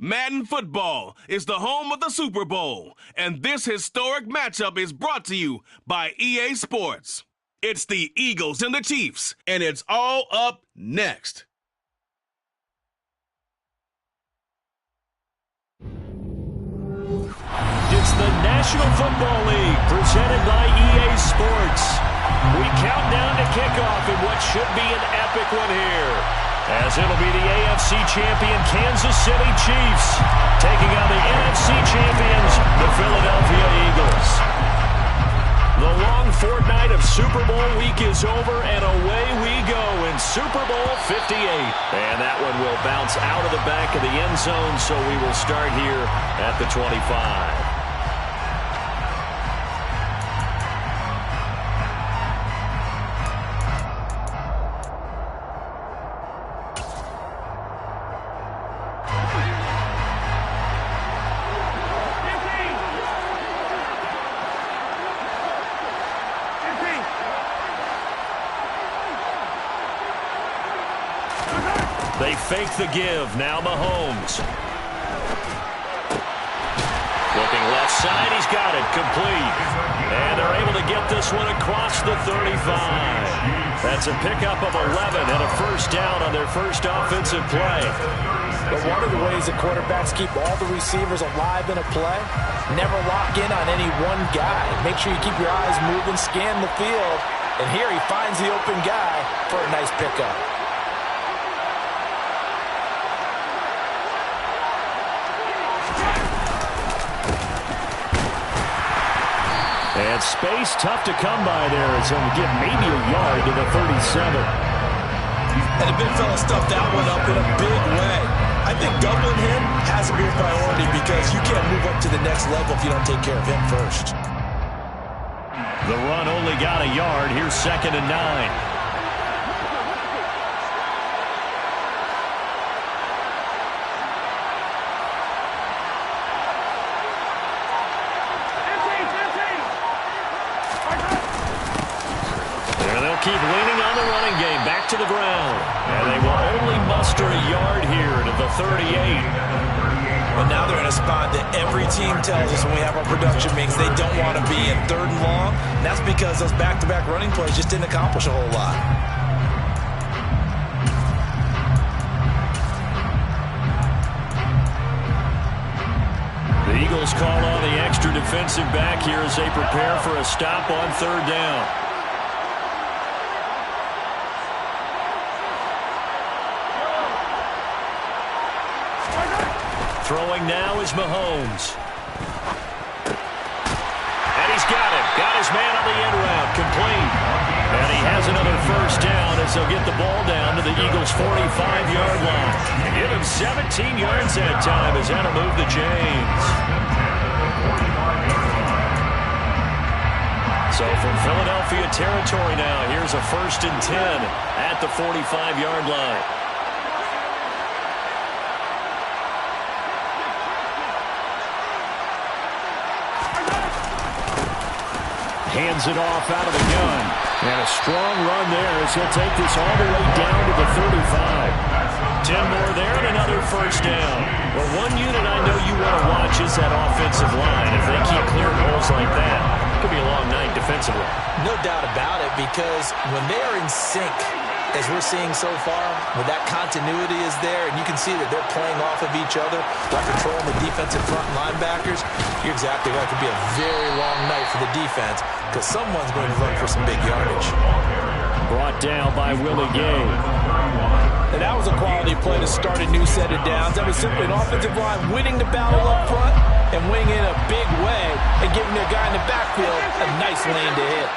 Madden Football is the home of the Super Bowl, and this historic matchup is brought to you by EA Sports. It's the Eagles and the Chiefs, and it's all up next. It's the National Football League presented by EA Sports. We count down to kickoff in what should be an epic one here, as it'll be the AFC champion Kansas City Chiefs taking on the NFC champions, the Philadelphia Eagles. The long fortnight of Super Bowl week is over, and away we go in Super Bowl 58. And that one will bounce out of the back of the end zone, so we will start here at the 25. They fake the give. Now Mahomes. Looking left side. He's got it. Complete. And they're able to get this one across the 35. That's a pickup of 11 and a first down on their first offensive play. But one of the ways that quarterbacks keep all the receivers alive in a play, never lock in on any one guy. Make sure you keep your eyes moving, scan the field. And here he finds the open guy for a nice pickup. And space tough to come by there. It's going to give maybe a yard to the 37. And the big fella stuffed that one up in a big way. I think doubling him has to be a priority because you can't move up to the next level if you don't take care of him first. The run only got a yard. Here's 2nd and 9. Keep leaning on the running game. Back to the ground. And they will only muster a yard here to the 38. But now they're in a spot that every team tells us when we have our production meetings they don't want to be in 3rd and long. And that's because those back-to-back running plays just didn't accomplish a whole lot. The Eagles call on the extra defensive back here as they prepare for a stop on 3rd down. Throwing now is Mahomes. And he's got it. Got his man on the end route. Complete. And he has another first down as they'll get the ball down to the Eagles' 45-yard line. Give him 17 yards that time as that'll move the chains. So from Philadelphia territory now, here's a 1st and 10 at the 45-yard line. Hands it off out of the gun. And a strong run there as he'll take this all the way down to the 35. 10 more there and another first down. Well, one unit I know you want to watch is that offensive line. If they keep clearing holes like that, it could be a long night defensively. No doubt about it, because when they are in sync, as we're seeing so far, when that continuity is there, and you can see that they're playing off of each other while controlling the defensive front linebackers, you're exactly right. It could be a very long night for the defense because someone's going to run for some big yardage. Brought down by Willie Gay. And that was a quality play to start a new set of downs. That was simply an offensive line winning the battle up front and winning in a big way and giving their guy in the backfield a nice lane to hit.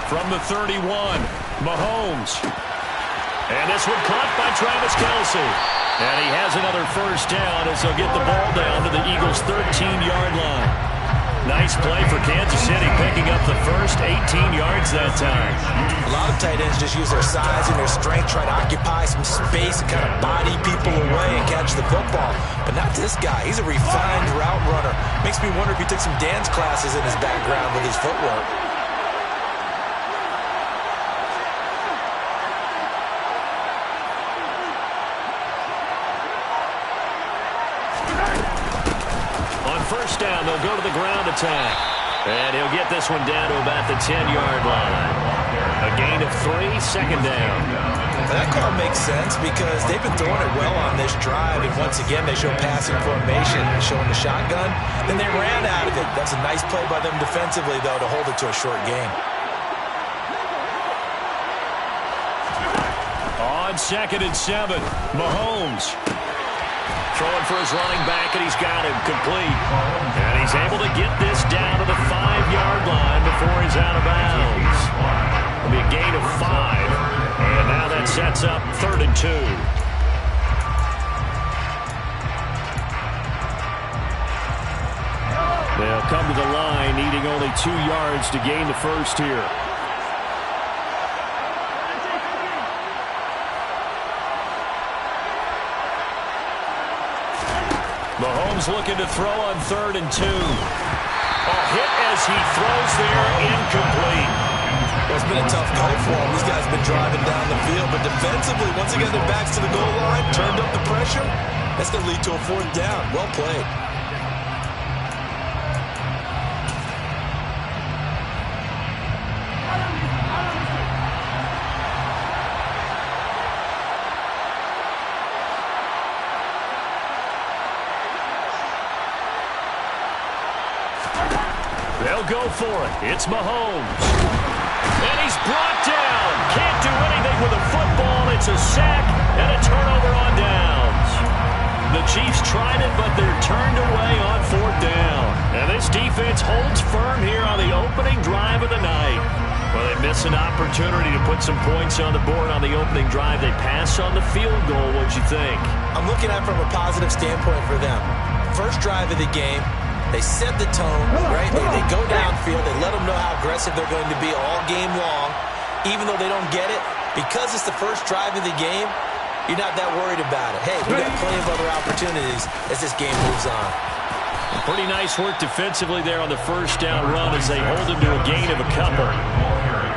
From the 31, Mahomes. And this one caught by Travis Kelce. And he has another first down as they'll get the ball down to the Eagles' 13-yard line. Nice play for Kansas City, picking up the first 18 yards that time. A lot of tight ends just use their size and their strength, try to occupy some space and kind of body people away and catch the football. But not this guy? He's a refined route runner. Makes me wonder if he took some dance classes in his background with his footwork. On first down, they'll go to the ground attack. And he'll get this one down to about the 10-yard line. A gain of 3, second down. That call makes sense because they've been throwing it well on this drive, and once again they show passing formation, showing the shotgun. Then they ran out of it. That's a nice play by them defensively, though, to hold it to a short gain. On 2nd and 7, Mahomes. Throwing for his running back, and he's got him complete. And he's able to get this down to the 5-yard line before he's out of bounds. It'll be a gain of 5. And now that sets up 3rd and 2. They'll come to the line, needing only 2 yards to gain the first here. Mahomes looking to throw on 3rd and 2. A hit as he throws there, incomplete. Well, it's been a tough go for him. These guys have been driving down the field, but defensively, once again, their backs to the goal line, turned up the pressure. That's going to lead to a 4th down. Well played. They'll go for it. It's Mahomes. And he's brought down. Can't do anything with a football. It's a sack and a turnover on downs. The Chiefs tried it, but they're turned away on 4th down. And this defense holds firm here on the opening drive of the night. Well, they miss an opportunity to put some points on the board on the opening drive. They pass on the field goal. What'd you think? I'm looking at it from a positive standpoint for them. First drive of the game. They set the tone, right? They go downfield. They let them know how aggressive they're going to be all game long. Even though they don't get it, because it's the first drive of the game, you're not that worried about it. Hey, we got plenty of other opportunities as this game moves on. Pretty nice work defensively there on the first down run as they hold him to a gain of a couple.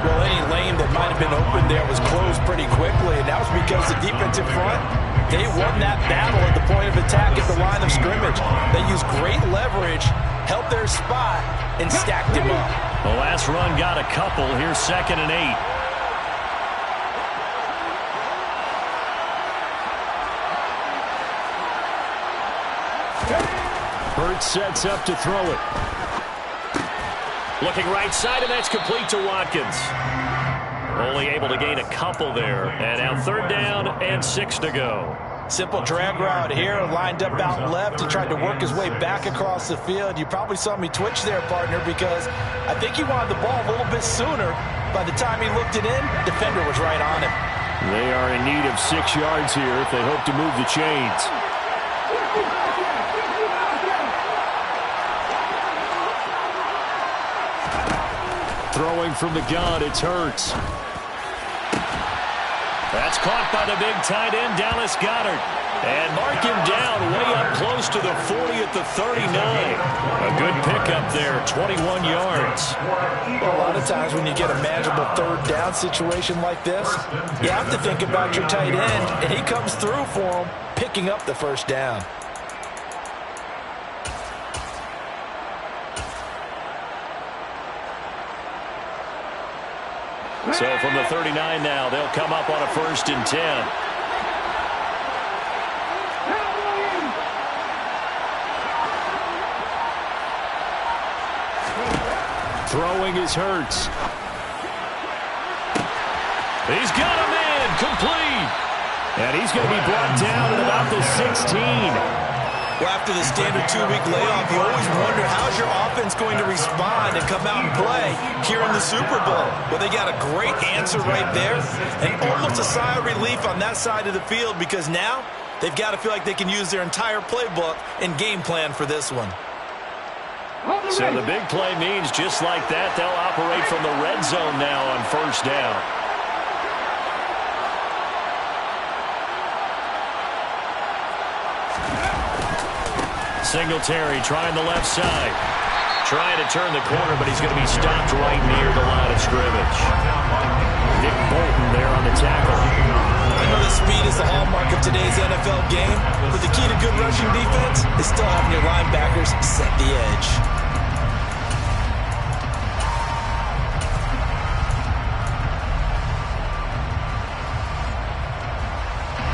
Well, any lane that might have been open there was closed pretty quickly, and that was because the defensive front, they won that battle at the point of attack at the line of scrimmage. They used great leverage, held their spot, and stacked him up. The last run got a couple. Here's 2nd and 8. Hurts sets up to throw it. Looking right side, and that's complete to Watkins. Only able to gain a couple there. And now 3rd down and 6 to go. Simple drag route here, lined up out left. He tried to work his way back across the field. You probably saw me twitch there, partner, because I think he wanted the ball a little bit sooner. By the time he looked it in, defender was right on him. They are in need of 6 yards here if they hope to move the chains. Throwing from the gun, it's Hurts. That's caught by the big tight end, Dallas Goedert. And mark him down way up close to the 40 at the 39. A good pickup there, 21 yards. Well, a lot of times when you get a manageable 3rd down situation like this, you have to think about your tight end, and he comes through for him, picking up the 1st down. So from the 39 now, they'll come up on a 1st and 10. Throwing is Hurts. He's got him in, complete. And he's going to be brought down at about the 16. Well, after the standard 2-week layoff, you always wonder how's your offense going to respond and come out and play here in the Super Bowl. Well, they got a great answer right there and almost a sigh of relief on that side of the field because now they've got to feel like they can use their entire playbook and game plan for this one. So the big play means just like that, they'll operate from the red zone now on 1st down. Singletary trying the left side. Trying to turn the corner, but he's going to be stopped right near the line of scrimmage. Nick Bolton there on the tackle. I know that speed is the hallmark of today's NFL game, but the key to good rushing defense is still having your linebackers set the edge.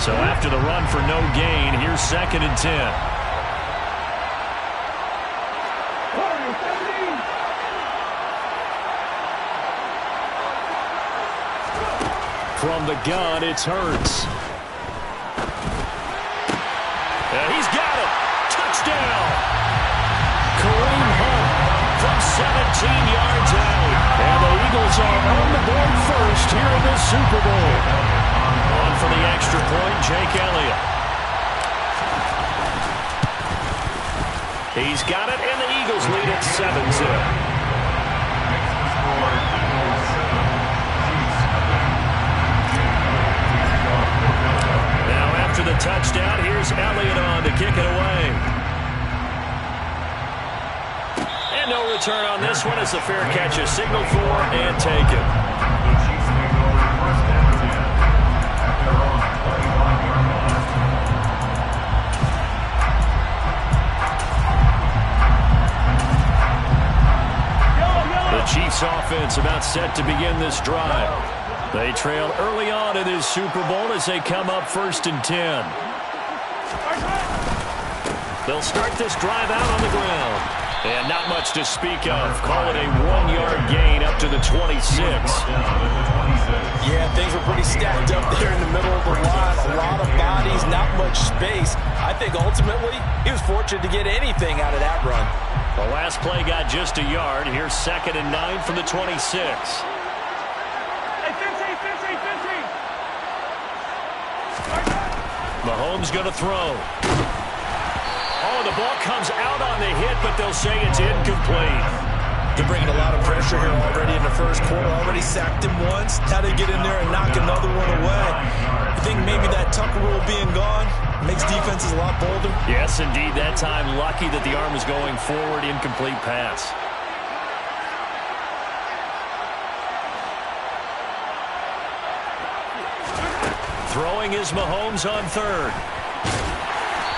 So after the run for no gain, here's 2nd and 10. From the gun, it's Hurts. And he's got it. Touchdown. Kareem Hunt from 17 yards out. And the Eagles are on the board first here in this Super Bowl. On for the extra point, Jake Elliott. He's got it, and the Eagles lead at 7-0. After the touchdown, here's Elliott on to kick it away. And no return on this one as the fair catch is signaled for and taken. The Chiefs offense about set to begin this drive. They trail early on in this Super Bowl as they come up 1st and 10. They'll start this drive out on the ground. And not much to speak of. Call it a 1-yard gain up to the 26. Yeah, things were pretty stacked up there in the middle of the line. A lot of bodies, not much space. I think ultimately he was fortunate to get anything out of that run. The last play got just a yard. Here's 2nd and 9 from the 26. Mahomes going to throw. Oh, the ball comes out on the hit, but they'll say it's incomplete. They're bringing a lot of pressure here already in the first quarter. Already sacked him once. How to get in there and knock another one away. I think maybe that Tucker rule being gone makes defenses a lot bolder. Yes, indeed. That time, lucky that the arm was going forward. Incomplete pass. Throwing is Mahomes on 3rd.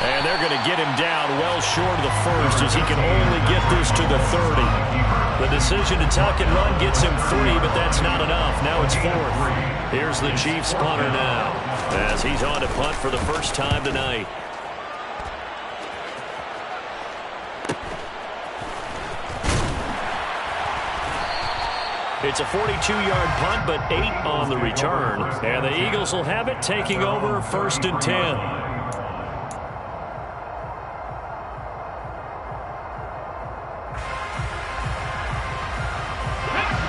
And they're going to get him down well short of the 1st as he can only get this to the 30. The decision to tuck and run gets him 3, but that's not enough. Now it's 4th. Here's the Chiefs punter now as he's on to punt for the first time tonight. It's a 42-yard punt, but 8 on the return. And the Eagles will have it, taking over 1st and 10.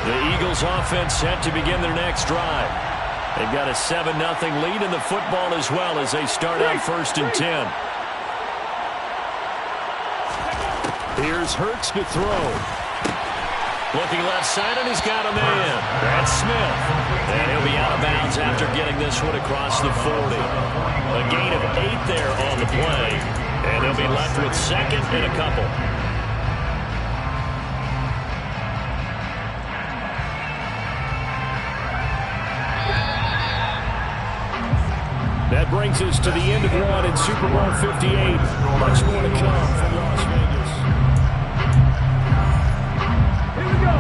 The Eagles offense set to begin their next drive. They've got a 7-0 lead in the football as well as they start out 1st and 10. Here's Hurts to throw. Looking left side, and he's got a man. That's Smith. And he'll be out of bounds after getting this one across the 40. A gain of 8 there on the play. And they'll be left with 2nd and a couple. That brings us to the end of one in Super Bowl 58. Much more to come from Las Vegas. Here we go.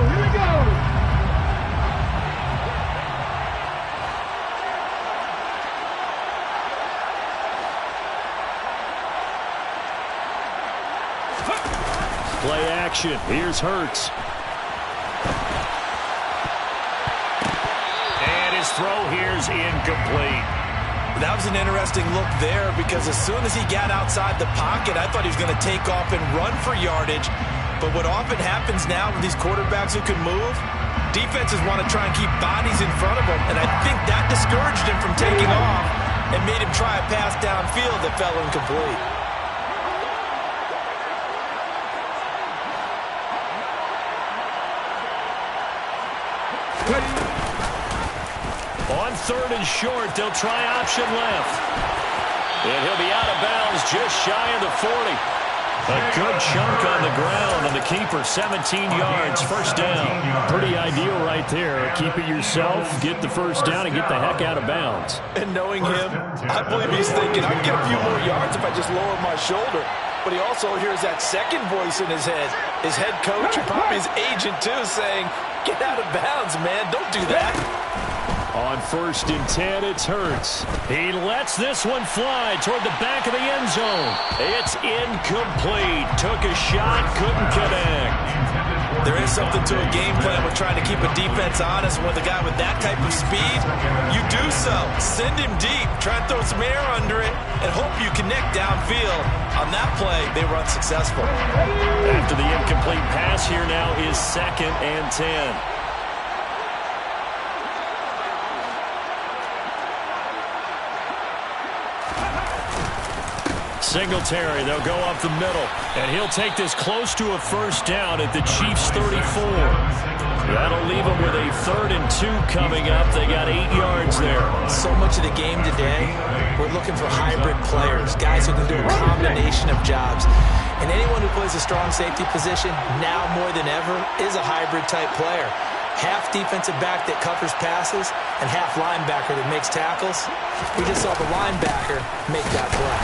Play action. Here's Hurts. And his throw here's incomplete. That was an interesting look there because as soon as he got outside the pocket, I thought he was going to take off and run for yardage. But what often happens now with these quarterbacks who can move, defenses want to try and keep bodies in front of them, and I think that discouraged him from taking off and made him try a pass downfield that fell incomplete. On 3rd and short, they'll try option left. And he'll be out of bounds just shy of the 40. A good chunk on the ground, and the keeper 17 yards, first down. Pretty ideal right there. Keep it yourself, get the first down, and get the heck out of bounds. And knowing him, I believe he's thinking, I can get a few more yards if I just lower my shoulder. But he also hears that second voice in his head. His head coach, and probably his agent too, saying, get out of bounds, man. Don't do that. On 1st and 10, it's Hurts. He lets this one fly toward the back of the end zone. It's incomplete. Took a shot, couldn't connect. There is something to a game plan with trying to keep a defense honest. With a guy with that type of speed, you do so. Send him deep. Try and throw some air under it and hope you connect downfield. On that play, they were unsuccessful. After the incomplete pass, here now is 2nd and 10. Singletary, they'll go up the middle, and he'll take this close to a first down at the Chiefs' 34. That'll leave them with a 3rd and 2 coming up. They got 8 yards there. So much of the game today, we're looking for hybrid players, guys who can do a combination of jobs. And anyone who plays a strong safety position, now more than ever, is a hybrid-type player. Half defensive back that covers passes, and half linebacker that makes tackles. We just saw the linebacker make that play.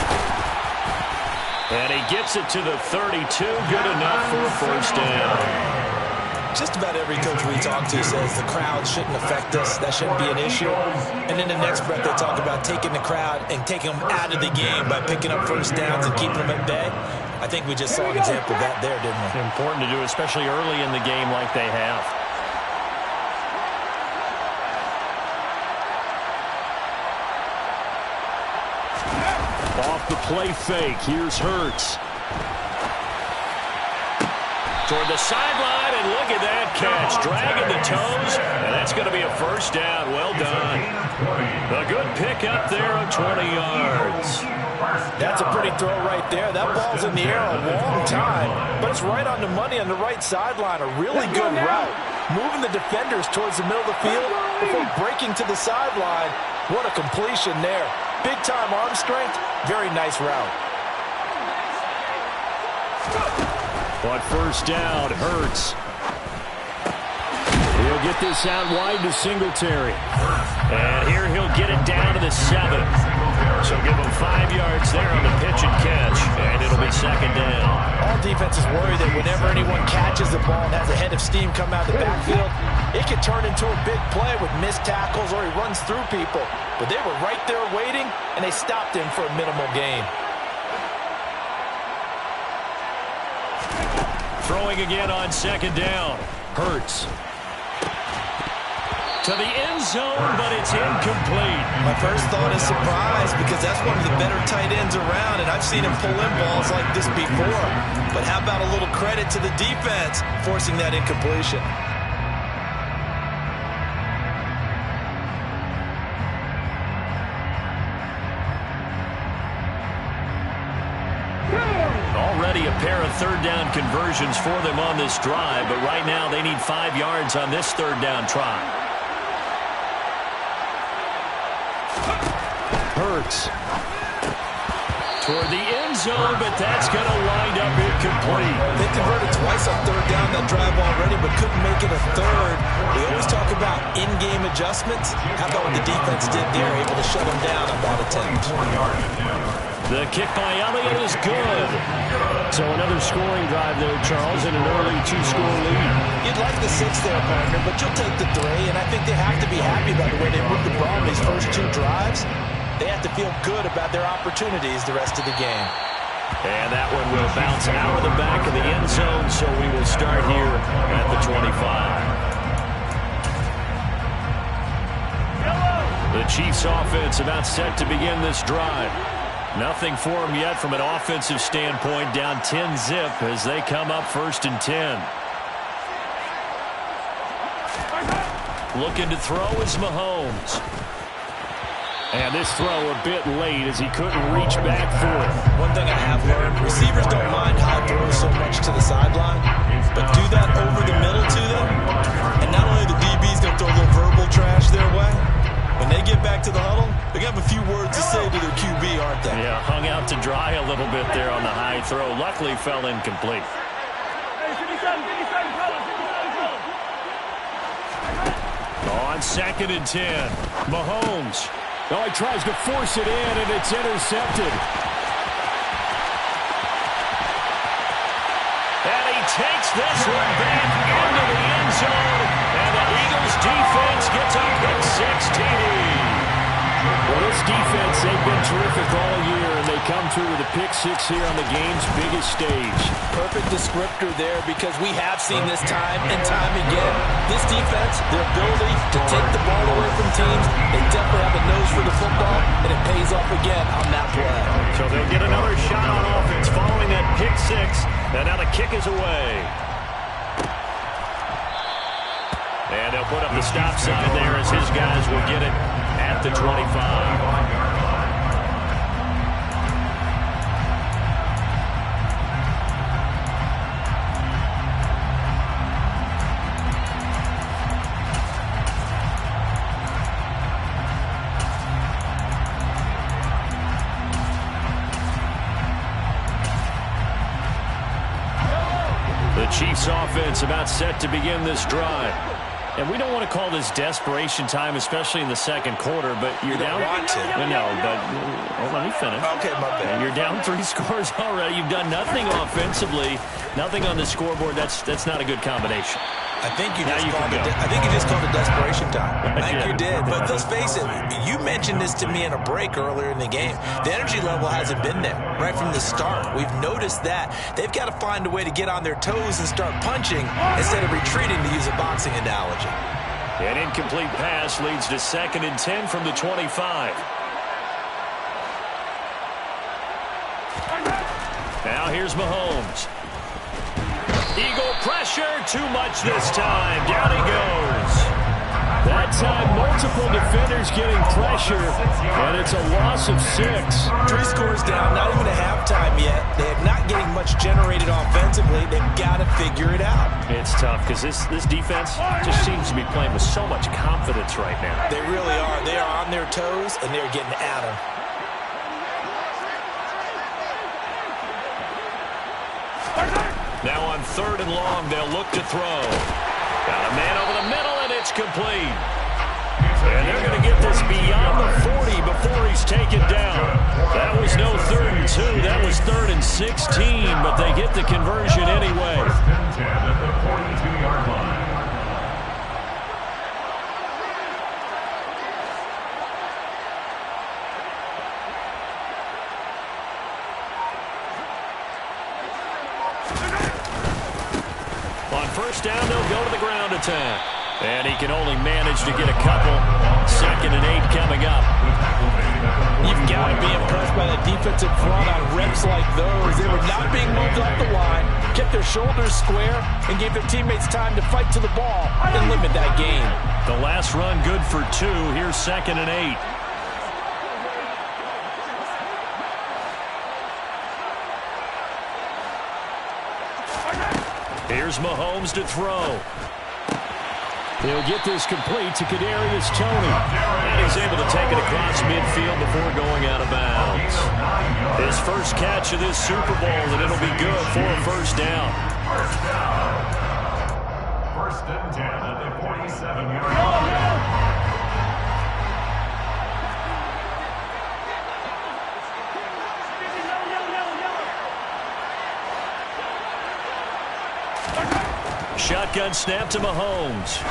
And he gets it to the 32. Good enough for a first down. Just about every coach we talk to says the crowd shouldn't affect us. That shouldn't be an issue. And in the next breath, they talk about taking the crowd and taking them out of the game by picking up first downs and keeping them at bay. I think we just saw an example of that there, didn't we? Important to do, especially early in the game like they have. Off the play fake, here's Hurts. Toward the sideline, and look at that catch. Dragging the toes, and that's going to be a first down. Well done. A good pick up there of 20 yards. That's a pretty throw right there. That ball's in the air a long time, but it's right on the money on the right sideline. A really good route. Moving the defenders towards the middle of the field before breaking to the sideline. What a completion there. Big-time arm strength. Very nice route. On first down, Hurts. He'll get this out wide to Singletary. And here he'll get it down to the 7. So give him 5 yards there on the pitch and catch. And it'll be 2nd down. All defenses worry that whenever anyone catches the ball and has a head of steam come out of the backfield, it can turn into a big play with missed tackles or he runs through people. But they were right there waiting, and they stopped him for a minimal gain. Throwing again on 2nd down. Hurts. To the end zone, but it's incomplete. My first thought is surprise because that's one of the better tight ends around, and I've seen him pull in balls like this before. But how about a little credit to the defense forcing that incompletion? Already a pair of 3rd down conversions for them on this drive, but right now they need 5 yards on this 3rd down try. Hurts. Toward the end zone, but that's going to wind up incomplete. They converted twice on 3rd down that drive already, but couldn't make it a 3rd. We always talk about in-game adjustments. How about what the defense did there, able to shut them down on that attempt? The kick by Elliott is good. So another scoring drive there, Charles, and an early 2-score lead. You'd like the 6 there, partner, but you'll take the 3, and I think they have to be happy about the way they moved the ball in these first 2 drives. They have to feel good about their opportunities the rest of the game. And that one will bounce out of the back of the end zone, so we will start here at the 25. The Chiefs offense about set to begin this drive. Nothing for them yet from an offensive standpoint, down 10-zip as they come up 1st and 10. Looking to throw is Mahomes. And this throw a bit late as he couldn't reach back for it. One thing I have learned, receivers don't mind high throws so much to the sideline, but do that over the middle to them, and not only the DB's going to throw a little verbal trash their way, When they get back to the huddle, they're going to have a few words to say to their QB, aren't they? Yeah, hung out to dry a little bit there on the high throw. Luckily, fell incomplete. On 2nd and 10, Mahomes. Oh, he tries to force it in, and it's intercepted. And he takes this one back into the end zone. And the Eagles defense gets a pick 6 TD. Well, this defense, they've been terrific all year, and they come through with a pick 6 here on the game's biggest stage. Perfect descriptor there, because we have seen this time and time again. This defense, their ability to take the ball away from teams, they definitely have a nose for the football, and it pays off again on that play. So they'll get another shot on offense following that pick 6, and now the kick is away. And they'll put up the stop sign there as his guys will get it at the 25. The Chiefs offense about set to begin this drive. And we don't want to call this desperation time, especially in the second quarter, but you're down. Want to. No, but let me finish. Okay, my bad. And you're down 3 scores already. You've done nothing offensively, nothing on the scoreboard. That's not a good combination. I think you just called it desperation time. I think you did. But let's face it, you mentioned this to me in a break earlier in the game. The energy level hasn't been there right from the start. We've noticed that. They've got to find a way to get on their toes and start punching instead of retreating, to use a boxing analogy. An incomplete pass leads to 2nd and 10 from the 25. Now here's Mahomes. Eagle pressure, too much this time. Down he goes. That time, multiple defenders getting pressure, and it's a loss of 6. 3 scores down, not even a halftime yet. They are not getting much generated offensively. They've got to figure it out. It's tough because this defense just seems to be playing with so much confidence right now. They really are. They are on their toes, and they're getting at them. Now on 3rd and long, they'll look to throw. Got a man over the middle, and it's complete. And they're going to get this beyond the 40 before he's taken down. That was no 3rd and 2. That was 3rd and 16, but they get the conversion anyway. First and 10 at the 42-yard line. On 1st down, they'll go to the ground attack. And he can only manage to get a couple. 2nd and 8 coming up. You've got to be impressed by the defensive front on reps like those. They were not being moved off the line, kept their shoulders square, and gave their teammates time to fight to the ball and limit that game. The last run good for 2. Here's 2nd and 8. Here's Mahomes to throw. He'll get this complete to Kadarius Toney. And he's able to take it across midfield before going out of bounds. His first catch of this Super Bowl, and it'll be good for a 1st down. First and 10 at the 47-yard line. Shotgun snap to Mahomes.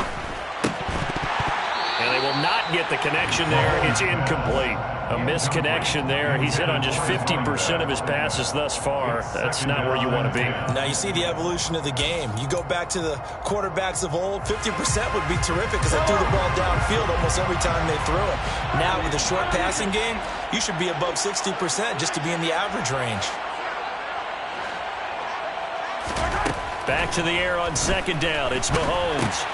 And they will not get the connection there. It's incomplete. A misconnection there. He's hit on just 50% of his passes thus far. That's not where you want to be. Now you see the evolution of the game. You go back to the quarterbacks of old, 50% would be terrific because they threw the ball downfield almost every time they threw it. Now with the short passing game, you should be above 60% just to be in the average range. Back to the air on 2nd down. It's Mahomes.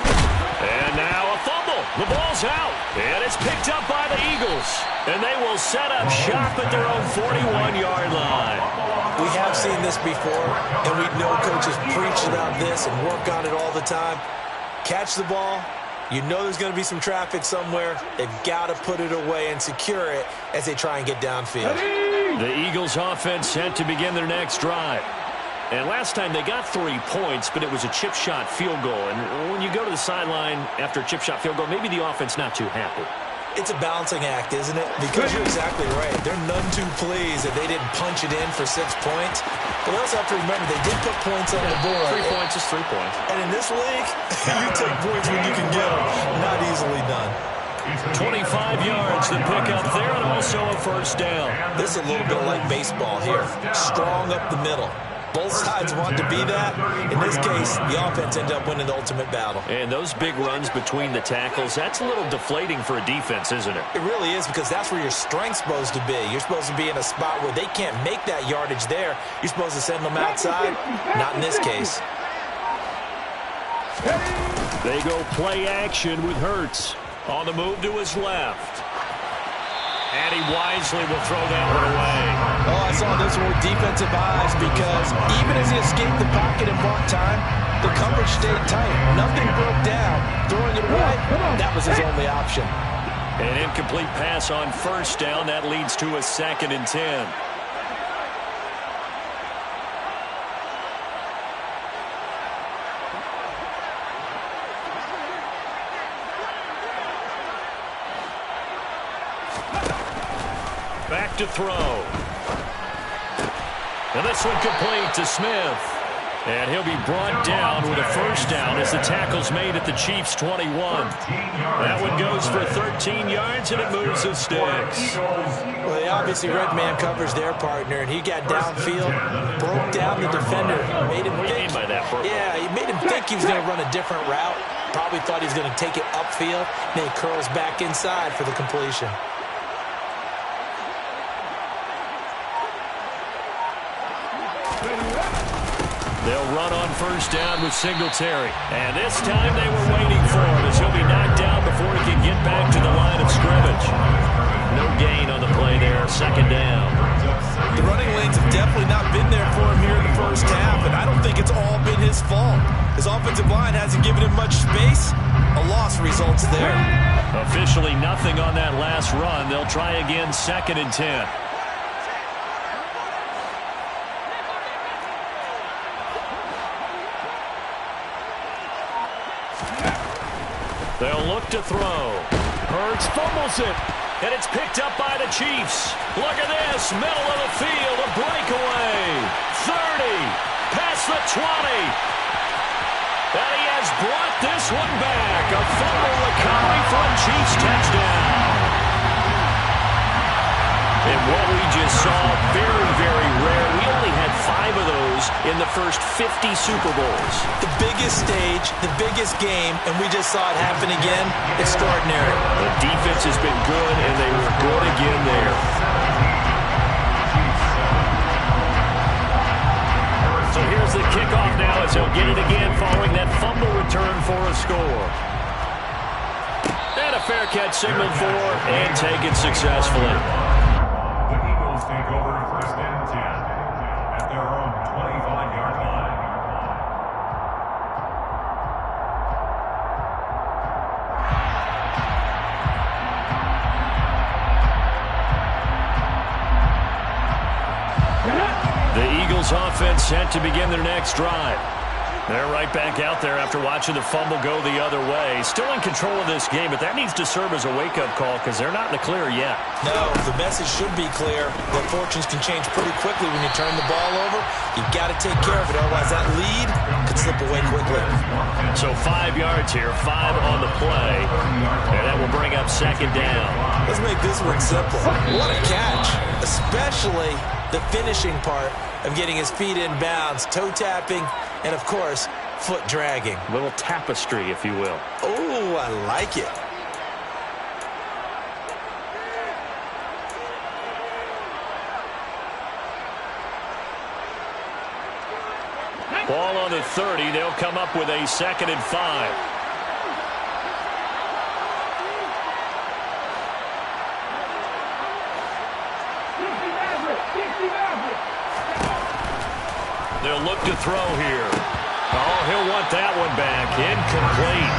And now a fumble. The ball's out. And it's picked up by the Eagles. And they will set up shop at their own 41-yard line. We have seen this before, and we know coaches preach about this and work on it all the time. Catch the ball, You know there's going to be some traffic somewhere. They've got to put it away and secure it as they try and get downfield. The Eagles offense set to begin their next drive. And last time they got 3 points, but it was a chip shot field goal. And when you go to the sideline after a chip shot field goal, maybe the offense not too happy. It's a balancing act, isn't it? Because you're exactly right. They're none too pleased that they didn't punch it in for 6 points. But they also have to remember they did put points on the board. 3 points is 3 points. And in this league, you take points when you can get them. Not easily done. 25 yards, the pickup there, and also a first down. This is a little bit like baseball here. Strong up the middle. Both sides want to be that. In this case, the offense ended up winning the ultimate battle. And those big runs between the tackles, that's a little deflating for a defense, isn't it? It really is, because that's where your strength's supposed to be. You're supposed to be in a spot where they can't make that yardage there. You're supposed to send them outside. Not in this case. They go play action with Hurts. On the move to his left. And he wisely will throw that one away. Oh, I saw this one with defensive eyes, because even as he escaped the pocket and bought time, the coverage stayed tight. Nothing broke down. Throwing it away, that was his only option. An incomplete pass on first down. That leads to a 2nd and 10. Back to throw. And this one complete to Smith. And he'll be brought down with a first down as the tackle's made at the Chiefs' 21. That one goes for 13 yards, and it moves the sticks. Well, they obviously red man covers their partner, and he got downfield, broke down the defender, made him think. Yeah, he made him think he was going to run a different route. Probably thought he was going to take it upfield, and then he curls back inside for the completion. They'll run on first down with Singletary. And this time they were waiting for him, as he'll be knocked down before he can get back to the line of scrimmage. No gain on the play there, 2nd down. The running lanes have definitely not been there for him here in the first half, and I don't think it's all been his fault. His offensive line hasn't given him much space. A loss results there. Officially nothing on that last run. They'll try again, 2nd and 10. They'll look to throw. Hurts fumbles it. And it's picked up by the Chiefs. Look at this. Middle of the field. A breakaway. 30. Past the 20. And he has brought this one back. A fumble recovery for a Chiefs touchdown. And what we just saw, very, very rare. We only had 5 of those in the first 50 Super Bowls. The biggest stage, the biggest game, and we just saw it happen again. Extraordinary. The defense has been good, and they were good again there. So here's the kickoff now as he'll get it again following that fumble return for a score. And a fair catch signaled for and taken successfully. Take over 1st and 10 at their own 25-yard line. The Eagles offense set to begin their next drive. They're right back out there after watching the fumble go the other way. Still in control of this game, but that needs to serve as a wake-up call because they're not in the clear yet. No, the message should be clear. Their fortunes can change pretty quickly when you turn the ball over. You've got to take care of it, otherwise that lead could slip away quickly. So 5 yards here, 5 on the play, and that will bring up 2nd down. Let's make this one simple. What a catch, especially the finishing part of getting his feet in bounds, toe tapping, and of course, foot dragging. A little tapestry, if you will. Oh, I like it. Ball on the 30. They'll come up with a 2nd and 5. They'll look to throw here. Oh, he'll want that one back. Incomplete.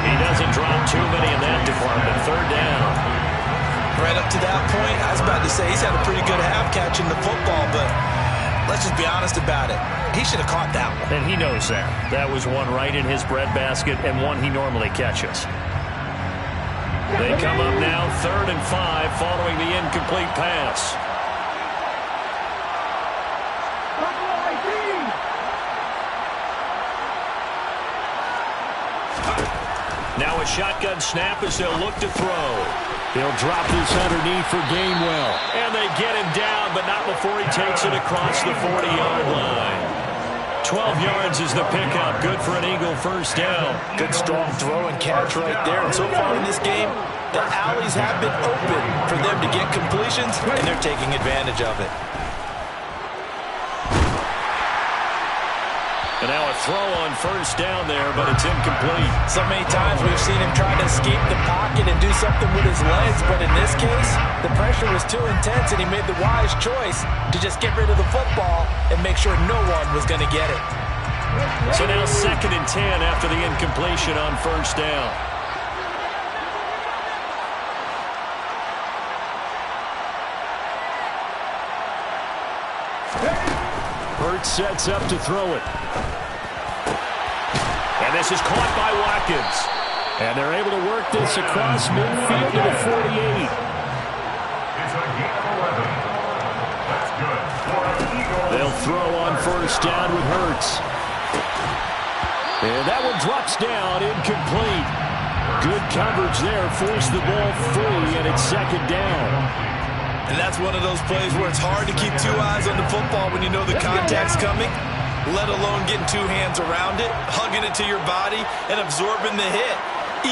He doesn't drop too many in that department. Third down. Right up to that point, I was about to say he's had a pretty good half catching the football, but let's just be honest about it. He should have caught that one. And he knows that. That was one right in his breadbasket and one he normally catches. They come up now 3rd and 5 following the incomplete pass. Now a shotgun snap as they'll look to throw. They'll drop this underneath for Gainwell. And they get him down, but not before he takes it across the 40-yard line. 12 yards is the pickup. Good for an Eagle first down. Good strong throw and catch right there. And so far in this game, the alleys have been open for them to get completions, and they're taking advantage of it. And now a throw on first down there, but it's incomplete. So many times we've seen him try to escape the pocket and do something with his legs, but in this case, the pressure was too intense, and he made the wise choice to just get rid of the football and make sure no one was going to get it. So now 2nd and 10 after the incompletion on first down. Hurts sets up to throw it. And this is caught by Watkins. And they're able to work this across midfield to the 48. It's a gain of 11. That's good for an Eagle. They'll throw on first down with Hurts. And that one drops down, incomplete. Good coverage there, forced the ball free, and it's 2nd down. And that's one of those plays where it's hard to keep two eyes on the football when you know the contact's coming, let alone getting two hands around it, hugging it to your body, and absorbing the hit,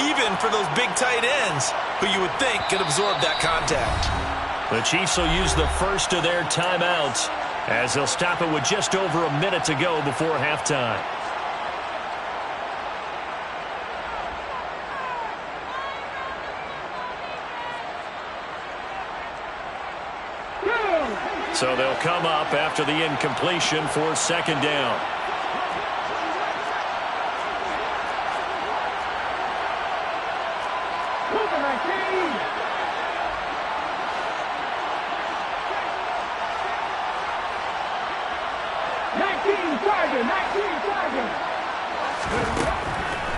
even for those big tight ends who you would think could absorb that contact. The Chiefs will use the first of their timeouts as they'll stop it with just over a minute to go before halftime. So they'll come up after the incompletion for 2nd down.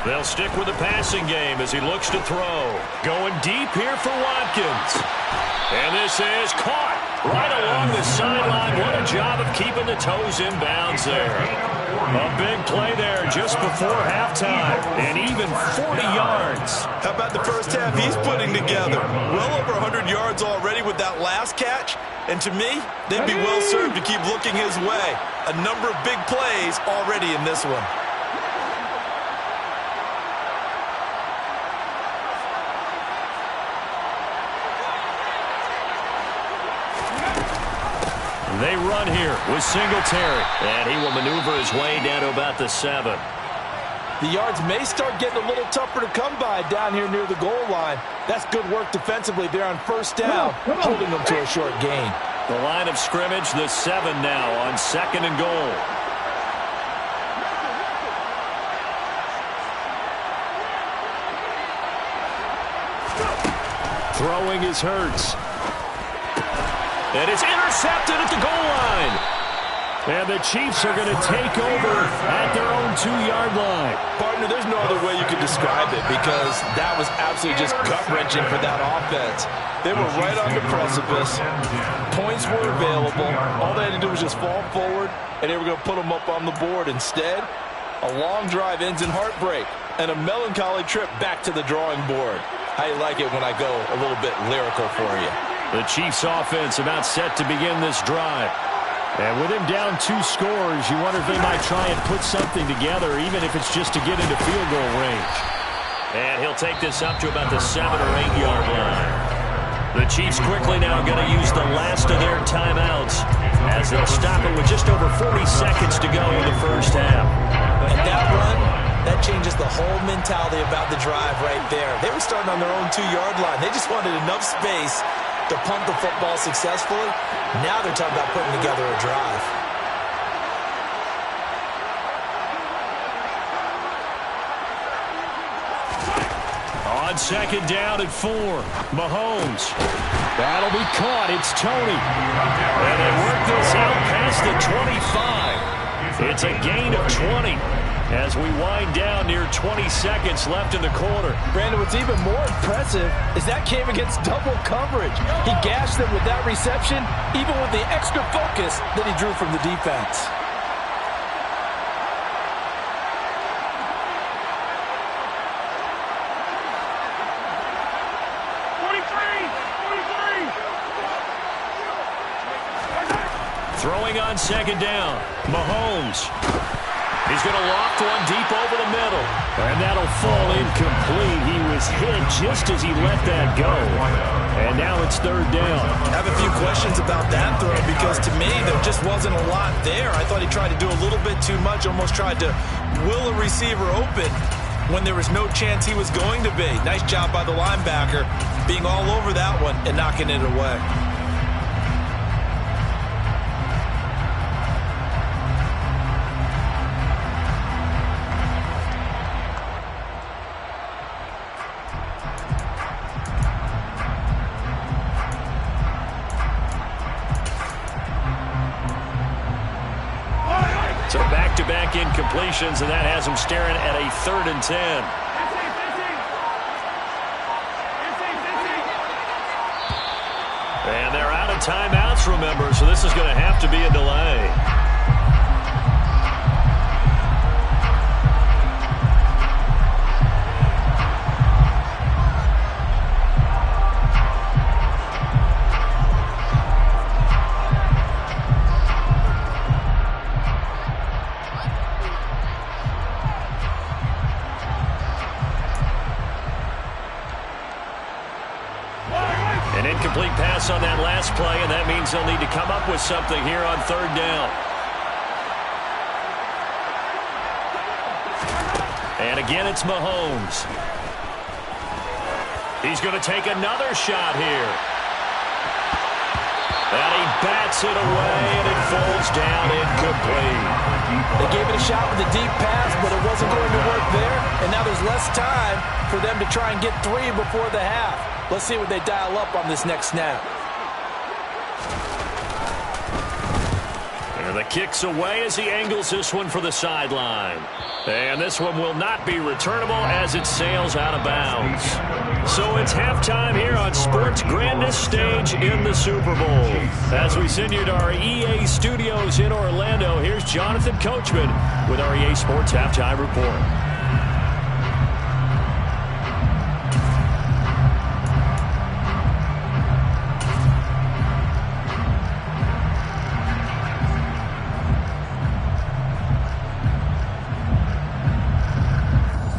They'll stick with the passing game as he looks to throw. Going deep here for Watkins. And this is caught right along the sideline. What a job of keeping the toes in bounds there. A big play there just before halftime. And even 40 yards. How about the first half he's putting together? Well over 100 yards already with that last catch. And to me, they'd be well served to keep looking his way. A number of big plays already in this one. They run here with Singletary. And he will maneuver his way down to about the 7. The yards may start getting a little tougher to come by down here near the goal line. That's good work defensively there on first down, holding them to a short gain. The line of scrimmage, the 7 now on 2nd and goal. Throwing is Hurts. And it's intercepted at the goal line. And the Chiefs are going to take over at their own 2-yard line. Partner, there's no other way you could describe it because that was absolutely just gut-wrenching for that offense. They were right on the precipice. Points were available. All they had to do was just fall forward, and they were going to put them up on the board. Instead, a long drive ends in heartbreak and a melancholy trip back to the drawing board. How you like it when I go a little bit lyrical for you? The Chiefs offense about set to begin this drive. And with him down 2 scores, you wonder if they might try and put something together, even if it's just to get into field goal range. And he'll take this up to about the 7 or 8 yard line. The Chiefs quickly now going to use the last of their timeouts as they'll stop it with just over 40 seconds to go in the first half. And that run, that changes the whole mentality about the drive right there. They were starting on their own 2-yard line. They just wanted enough space to punt the football successfully. Now they're talking about putting together a drive. on second down at 4. Mahomes. That'll be caught. It's Tony. And they work this out past the 25. It's a gain of 20 as we wind down near 20 seconds left in the quarter. Brandon, what's even more impressive is that came against double coverage. He gashed them with that reception, even with the extra focus that he drew from the defense. Throwing on second down, Mahomes. He's going to loft one deep over the middle. And that'll fall incomplete. He was hit just as he let that go. And now it's third down. I have a few questions about that throw because to me there just wasn't a lot there. I thought he tried to do a little bit too much, almost tried to will a receiver open when there was no chance he was going to be. Nice job by the linebacker being all over that one and knocking it away. So back-to-back incompletions, and that has him staring at a 3rd and 10. And they're out of timeouts, remember, so this is going to have to be a delay. An incomplete pass on that last play, and that means they'll need to come up with something here on third down. And again, it's Mahomes. He's going to take another shot here. And he bats it away, and it falls down incomplete. They gave it a shot with a deep pass, but it wasn't going to work there. And now there's less time for them to try and get 3 before the half. Let's see what they dial up on this next snap. And the kick's away as he angles this one for the sideline. And this one will not be returnable as it sails out of bounds. So it's halftime here on sports' grandest stage in the Super Bowl. As we send you to our EA studios in Orlando, here's Jonathan Coachman with our EA Sports Halftime Report.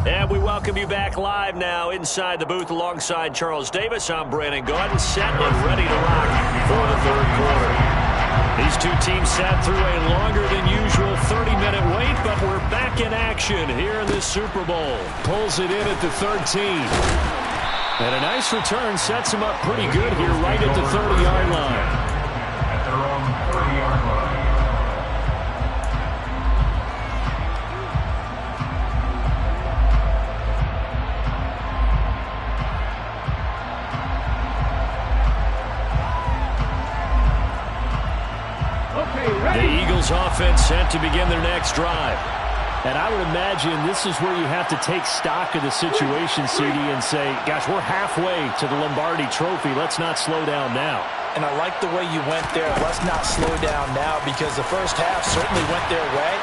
And we welcome you back live now inside the booth alongside Charles Davis. I'm Brandon Gaudin, set and ready to rock for the third quarter. These two teams sat through a longer than usual 30-minute wait, but we're back in action here in this Super Bowl. Pulls it in at the 13. And a nice return sets him up pretty good here right at the 30-yard line. At their own 30-yard line. The Eagles offense set to begin their next drive. And I would imagine this is where you have to take stock of the situation, CD, and say, gosh, we're halfway to the Lombardi Trophy. Let's not slow down now. And I like the way you went there. Let's not slow down now because the first half certainly went their way.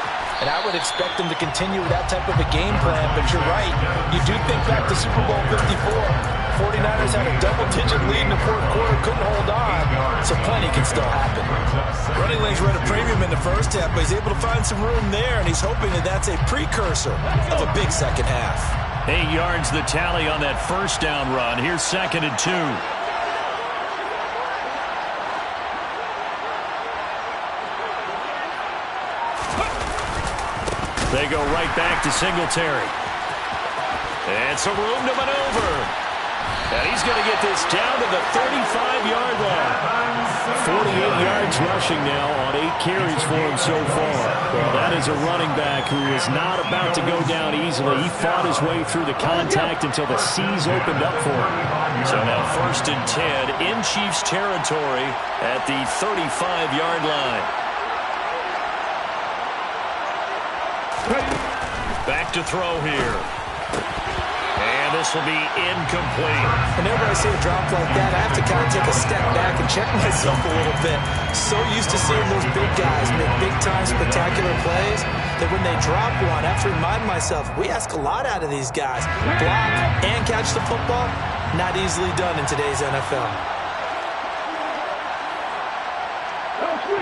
And I would expect them to continue with that type of a game plan. But you're right. You do think back to Super Bowl 54. 49ers had a double-digit lead in the fourth quarter, couldn't hold on, so plenty can still happen. Running lanes were at a premium in the first half, but he's able to find some room there, and he's hoping that that's a precursor of a big second half. 8 yards the tally on that first down run. Here's 2nd and 2. They go right back to Singletary. And some room to maneuver. And he's going to get this down to the 35-yard line. 48 yards rushing now on 8 carries for him so far. Well, that is a running back who is not about to go down easily. He fought his way through the contact until the seas opened up for him. So now 1st and 10 in Chiefs territory at the 35-yard line. Back to throw here. And this will be incomplete. Whenever I see a drop like that, I have to kind of take a step back and check myself a little bit. So used to seeing those big guys make big-time spectacular plays that when they drop one, I have to remind myself, we ask a lot out of these guys. Block and catch the football, not easily done in today's NFL.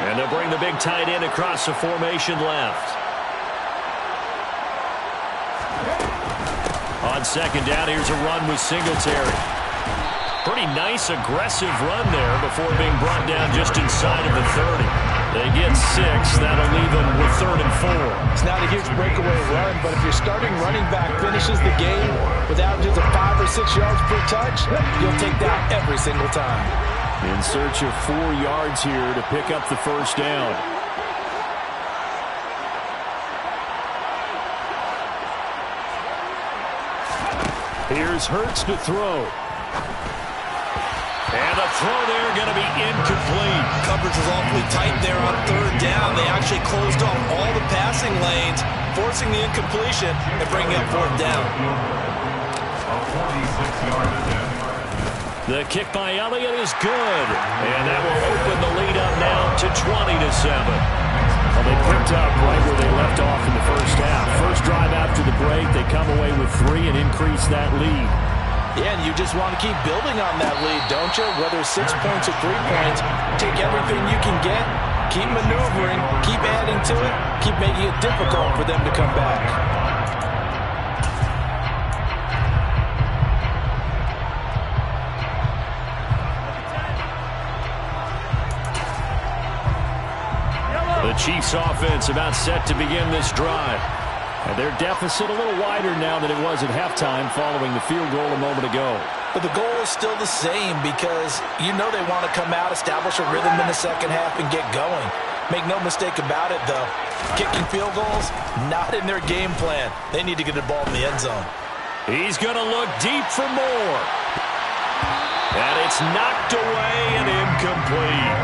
And they'll bring the big tight end across the formation left. On 2nd down, here's a run with Singletary. Pretty nice, aggressive run there before being brought down just inside of the 30. They get 6. That'll leave them with 3rd and 4. It's not a huge breakaway run, but if your starting running back finishes the game with averages of 5 or 6 yards per touch, you'll take that every single time. In search of 4 yards here to pick up the 1st down. Here's Hurts to throw. And the throw there going to be incomplete. Coverage was awfully tight there on 3rd down. They actually closed off all the passing lanes, forcing the incompletion and bringing up 4th down. A 46-yard attempt. The kick by Elliott is good. And that will open the lead up now to 20-7. Well, they picked up right where they left off in the first half. First drive after the break, they come away with 3 and increase that lead. Yeah, and you just want to keep building on that lead, don't you? Whether it's 6 points or 3 points, take everything you can get, keep maneuvering, keep adding to it, keep making it difficult for them to come back. The Chiefs offense about set to begin this drive. And their deficit a little wider now than it was at halftime following the field goal a moment ago. But the goal is still the same because you know they want to come out, establish a rhythm in the second half, and get going. Make no mistake about it, though. Kicking field goals, not in their game plan. They need to get the ball in the end zone. He's going to look deep for more. And it's knocked away and incomplete.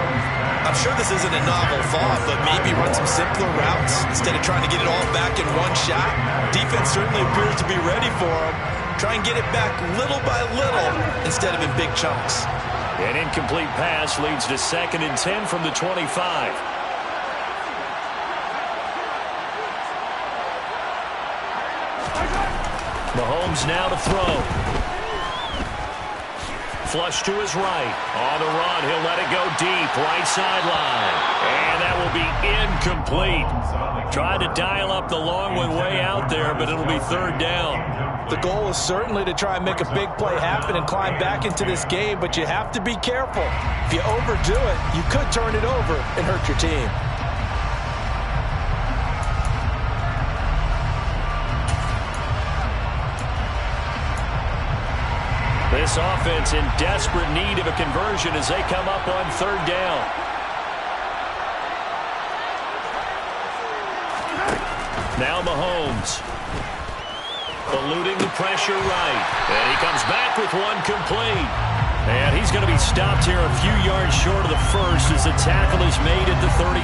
I'm sure this isn't a novel thought, but maybe run some simpler routes instead of trying to get it all back in one shot. Defense certainly appears to be ready for him. Try and get it back little by little instead of in big chunks. An incomplete pass leads to 2nd and 10 from the 25. Mahomes now to throw. Flush to his right. On the run, he'll let it go deep. Right sideline. And that will be incomplete. Tried to dial up the long one way out there, but it'll be 3rd down. The goal is certainly to try and make a big play happen and climb back into this game, but you have to be careful. If you overdo it, you could turn it over and hurt your team. This offense in desperate need of a conversion as they come up on 3rd down. Now Mahomes. Eluding the pressure right. And he comes back with one complete. And he's going to be stopped here a few yards short of the first as the tackle is made at the 33.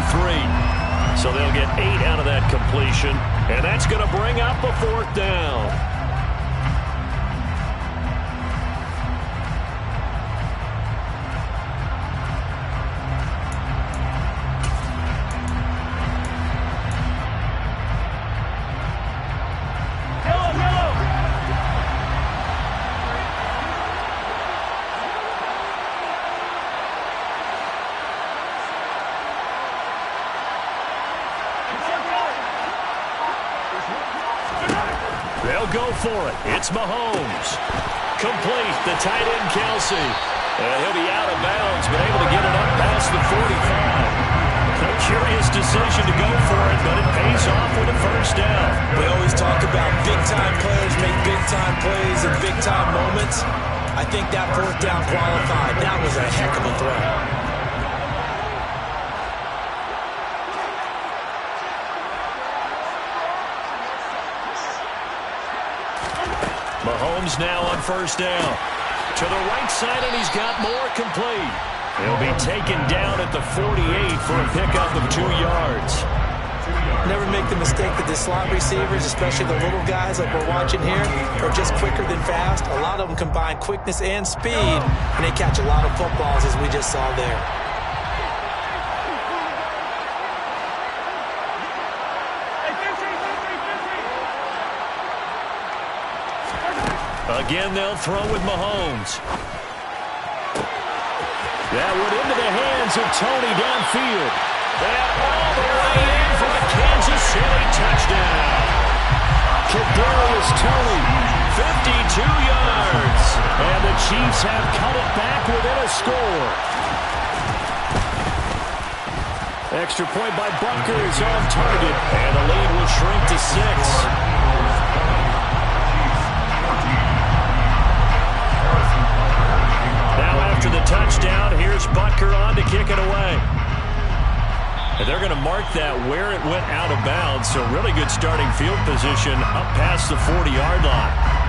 So they'll get 8 out of that completion. And that's going to bring up a 4th down. They'll go for it. It's Mahomes. Complete. The tight end, Kelsey. And he'll be out of bounds, but able to get it up past the 45. A curious decision to go for it, but it pays off with a 1st down. We always talk about big-time players make big-time plays in big-time moments. I think that fourth down qualified. That was a heck of a throw. Mahomes now on first down. To the right side, and he's got more complete. He'll be taken down at the 48 for a pickup of 2 yards. Never make the mistake that the slot receivers, especially the little guys like we're watching here, are just quicker than fast. A lot of them combine quickness and speed, and they catch a lot of footballs, as we just saw there. Again, they'll throw with Mahomes. That went into the hands of Tony downfield. And all the way in for a Kansas City touchdown. Kadarius Toney, 52 yards. And the Chiefs have cut it back within a score. Extra point by Butker is on target. And the lead will shrink to 6. Now after the touchdown, here's Butker on to kick it away. And they're going to mark that where it went out of bounds, so really good starting field position up past the 40-yard line.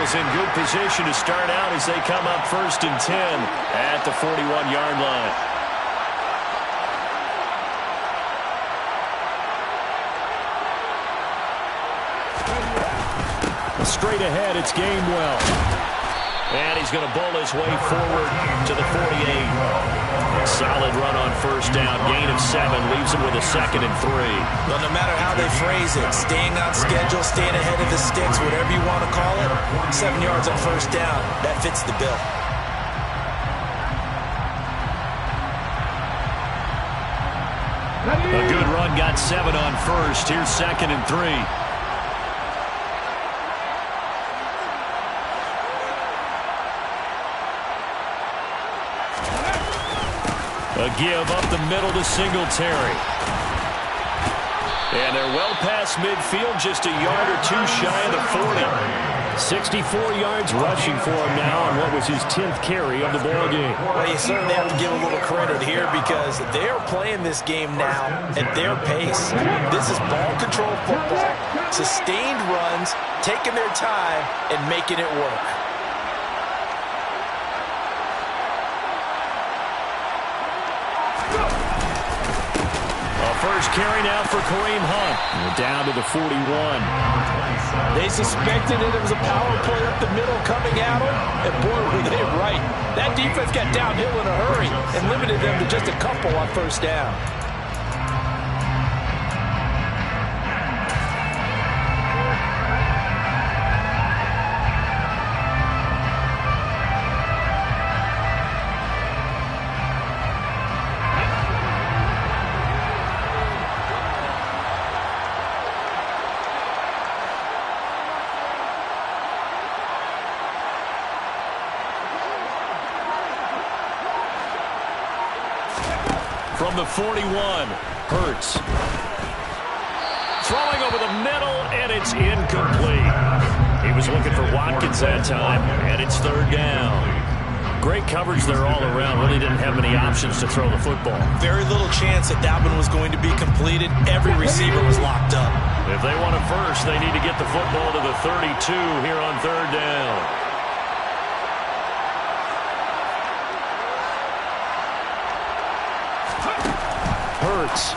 In good position to start out as they come up 1st and 10 at the 41-yard line. Straight ahead, it's Gainwell. And he's going to bowl his way forward to the 48. Solid run on first down. Gain of 7 leaves him with a 2nd and 3. Well, no matter how they phrase it, staying on schedule, staying ahead of the sticks, whatever you want to call it, 7 yards on first down, that fits the bill. A good run got 7 on first. Here's 2nd and 3. A give up the middle to Singletary. And they're well past midfield, just a yard or 2 shy of the 40. 64 yards rushing for him now on what was his 10th carry of the ball game. Well, you certainly have to give a little credit here because they're playing this game now at their pace. This is ball control football, sustained runs, taking their time, and making it work. First carry now for Kareem Hunt. We're down to the 41. They suspected it was a power play up the middle coming at them, and boy, were they right. That defense got downhill in a hurry and limited them to just a couple on first down. From the 41, Hurts. Throwing over the middle, and it's incomplete. He was looking for Watkins that time, and it's 3rd down. Great coverage there all around. Really didn't have many options to throw the football. Very little chance that that one was going to be completed. Every receiver was locked up. If they want a first, they need to get the football to the 32 here on 3rd down. Hurts.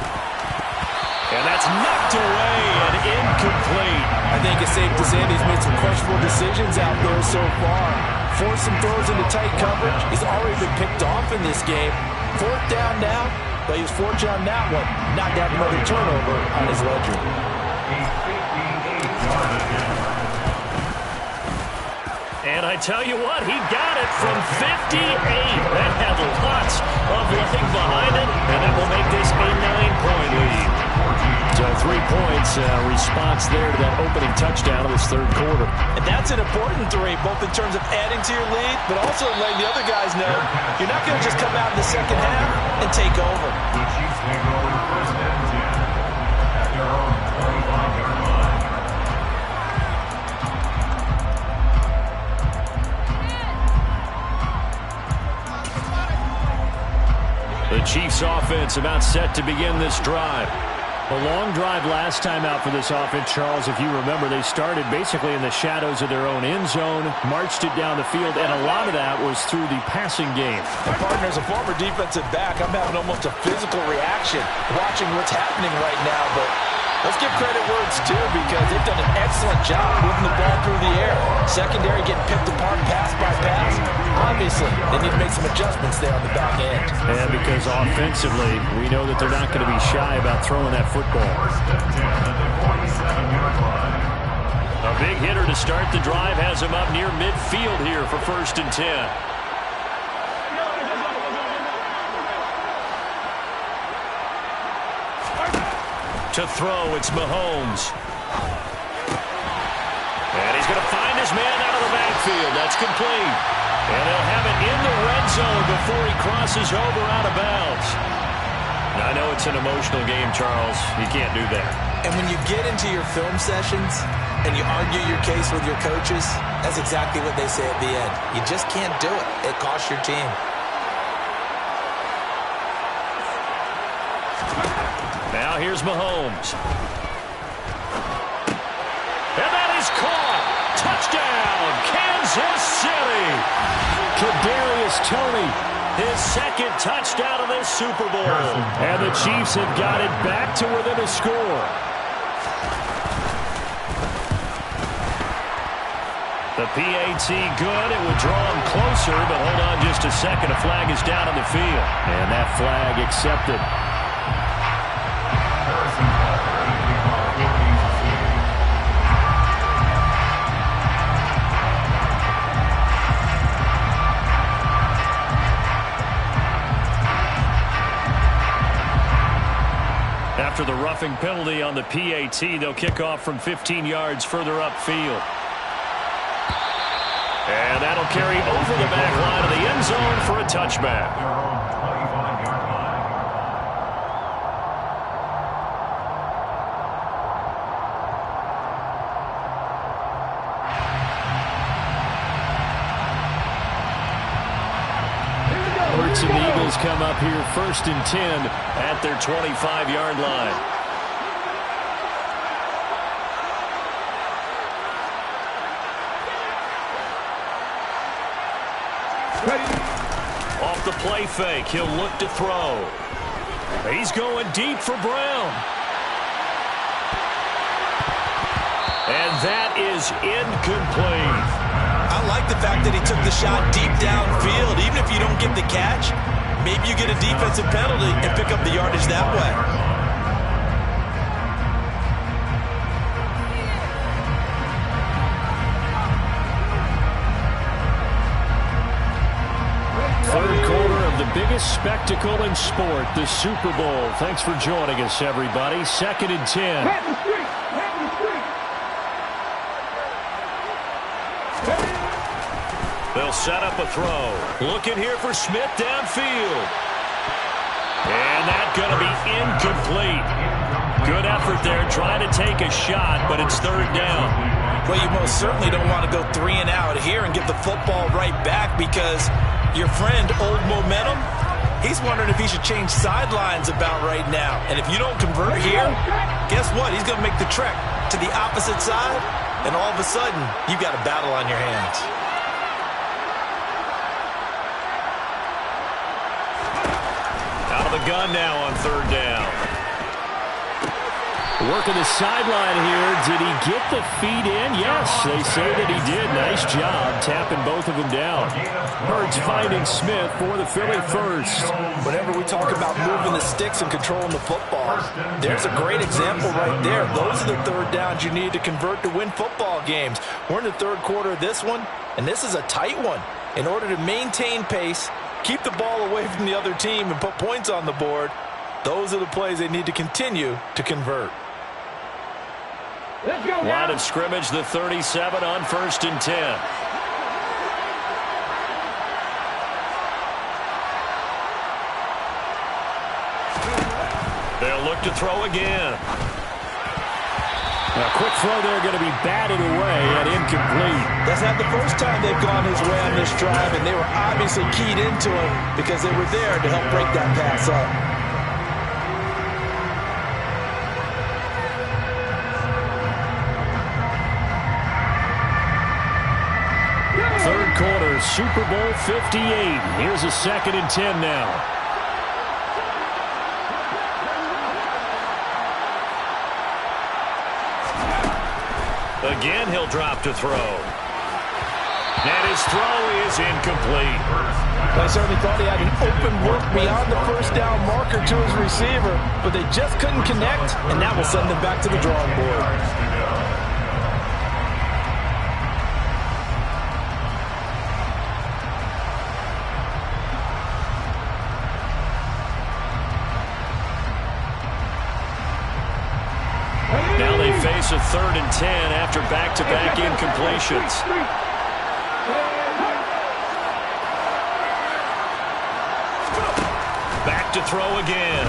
And that's knocked away and incomplete. I think it's safe to say that he's made some questionable decisions out there so far. Forced some throws into tight coverage. He's already been picked off in this game. 4th down now, but he was fortunate on that one. Not to have another turnover on his ledger. And I tell you what, he got it from 58. That had lots of leg behind it, and that will make this a 9-point lead. So 3 points, response there to that opening touchdown of this third quarter. And that's an important 3, both in terms of adding to your lead, but also letting the other guys know you're not going to just come out in the second half and take over. The Chiefs take over first and 10 at their own 25-yard line. The Chiefs offense about set to begin this drive. A long drive last time out for this offense, Charles. If you remember, they started basically in the shadows of their own end zone, marched it down the field, and a lot of that was through the passing game. My partner, as a former defensive back, I'm having almost a physical reaction watching what's happening right now, but let's give credit where it's due because they've done an excellent job moving the ball through the air. Secondary getting picked apart pass by pass. Obviously, they need to make some adjustments there on the back end. And because offensively, we know that they're not going to be shy about throwing that football. A big hitter to start the drive has him up near midfield here for 1st and 10. To throw, it's Mahomes. And he's going to find his man out of the backfield. That's complete. And he'll have it in the red zone before he crosses over out of bounds. Now, I know it's an emotional game, Charles. You can't do that. And when you get into your film sessions and you argue your case with your coaches, that's exactly what they say at the end. You just can't do it. It costs your team. Now here's Mahomes. And that is caught. Touchdown, Kansas City. Kadarius Toney, his 2nd touchdown of this Super Bowl. And the Chiefs have got it back to within a score. The PAT good. It would draw him closer, but hold on just a second. A flag is down on the field. And that flag accepted. After the roughing penalty on the PAT, they'll kick off from 15 yards further upfield. And that'll carry over the back line of the end zone for a touchback. Their own 25-yard line. Hurts and the Eagles come up here 1st and 10 at their 25-yard line. Off the play fake, he'll look to throw. He's going deep for Brown. And that is incomplete. I like the fact that he took the shot deep downfield. Even if you don't get the catch, maybe you get a defensive penalty and pick up the yardage that way. Third quarter of the biggest spectacle in sport, the Super Bowl. Thanks for joining us, everybody. 2nd and 10. They'll set up a throw. Looking here for Smith downfield. And that's going to be incomplete. Good effort there trying to take a shot, but it's 3rd down. Well, you most certainly don't want to go 3 and out here and give the football right back because your friend, Old Momentum, he's wondering if he should change sidelines about right now. And if you don't convert here, guess what? He's going to make the trek to the opposite side, and all of a sudden, you've got a battle on your hands. Out of the gun now on 3rd down. Working the sideline here. Did he get the feet in? Yes, they say that he did. Nice job tapping both of them down. Hurts finding Smith for the Philly first. Whenever we talk about moving the sticks and controlling the football, there's a great example right there. Those are the 3rd downs you need to convert to win football games. We're in the 3rd quarter of this one, and this is a tight one. In order to maintain pace, keep the ball away from the other team, and put points on the board, those are the plays they need to continue to convert. Line of scrimmage, the 37 on 1st and 10. They'll look to throw again. A quick throw there going to be batted away and incomplete. That's not the first time they've gone his way on this drive, and they were obviously keyed into him because they were there to help break that pass up. Third quarter, Super Bowl 58. Here's a 2nd and 10 now. Again, he'll drop to throw. And his throw is incomplete. I certainly thought he had an open look beyond the first down marker to his receiver, but they just couldn't connect, and that will send them back to the drawing board. Now they face a 3rd and 10 after back-to-back incompletions. Back to throw again.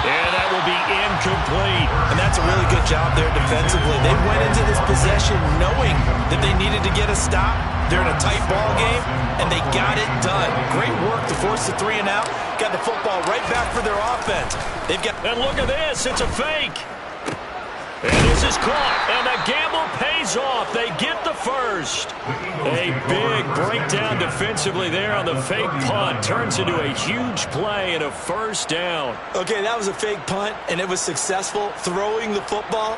And that will be incomplete. And that's a really good job there defensively. They went into this possession knowing that they needed to get a stop. They're in a tight ball game, and they got it done. Great work to force the 3 and out. Got the football right back for their offense. They've got. And look at this. It's a fake. And this is caught. And the gamble pays off. They get the first. A big breakdown defensively there on the fake punt. Turns into a huge play and a first down. Okay, that was a fake punt, and it was successful throwing the football.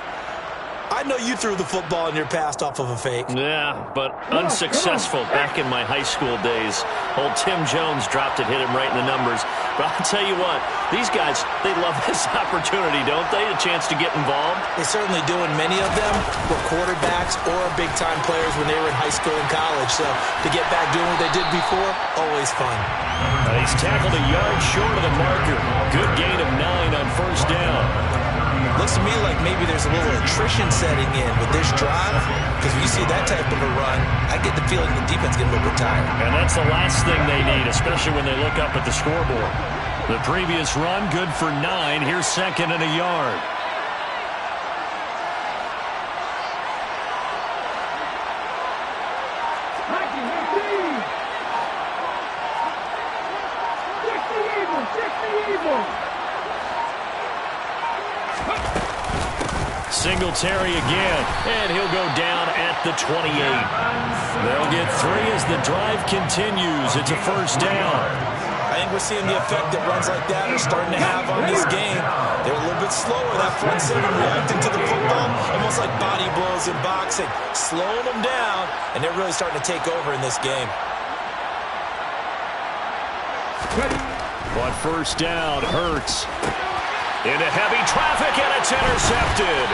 I know you threw the football in your past off of a fake. Yeah, but unsuccessful back in my high school days. Old Tim Jones dropped it, hit him right in the numbers. But I'll tell you what, these guys, they love this opportunity, don't they? A chance to get involved. They certainly do, and many of them were quarterbacks or big-time players when they were in high school and college. So to get back doing what they did before, always fun. He's tackled a yard short of the marker. Good gain of 9 on first down. Looks to me like maybe there's a little attrition setting in with this drive, because when you see that type of a run, I get the feeling the defense is getting a little bit tired. And that's the last thing they need, especially when they look up at the scoreboard. The previous run, good for 9. Here's 2nd and a yard. Singletary again, and he'll go down at the 28. They'll get 3 as the drive continues. It's a first down. I think we're seeing the effect that runs like that are starting to have on this game. They're a little bit slower, that front seven reacting to the football, almost like body blows in boxing, slowing them down, and they're really starting to take over in this game. On first down, Hurts. Into heavy traffic, and it's intercepted.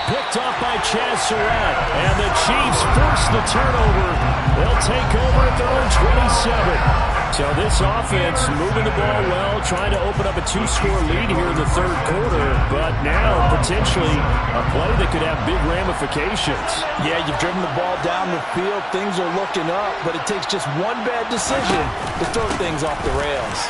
Picked off by Chaz Surratt, and the Chiefs force the turnover. They'll take over at their own 27. So this offense moving the ball well, trying to open up a 2-score lead here in the third quarter, but now potentially a play that could have big ramifications. Yeah, you've driven the ball down the field. Things are looking up, but it takes just one bad decision to throw things off the rails.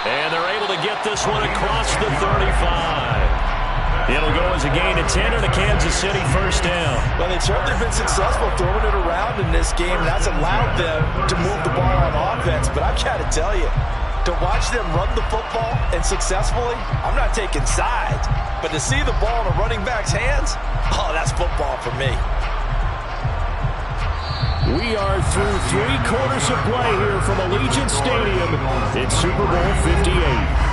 And they're able to get this one across the 35. It'll go as a gain of 10 and a Kansas City first down. Well, they've certainly been successful throwing it around in this game, and that's allowed them to move the ball on offense. But I've got to tell you, to watch them run the football and successfully, I'm not taking sides. But to see the ball in a running back's hands, oh, that's football for me. We are through 3 quarters of play here from Allegiant Stadium. It's Super Bowl 58.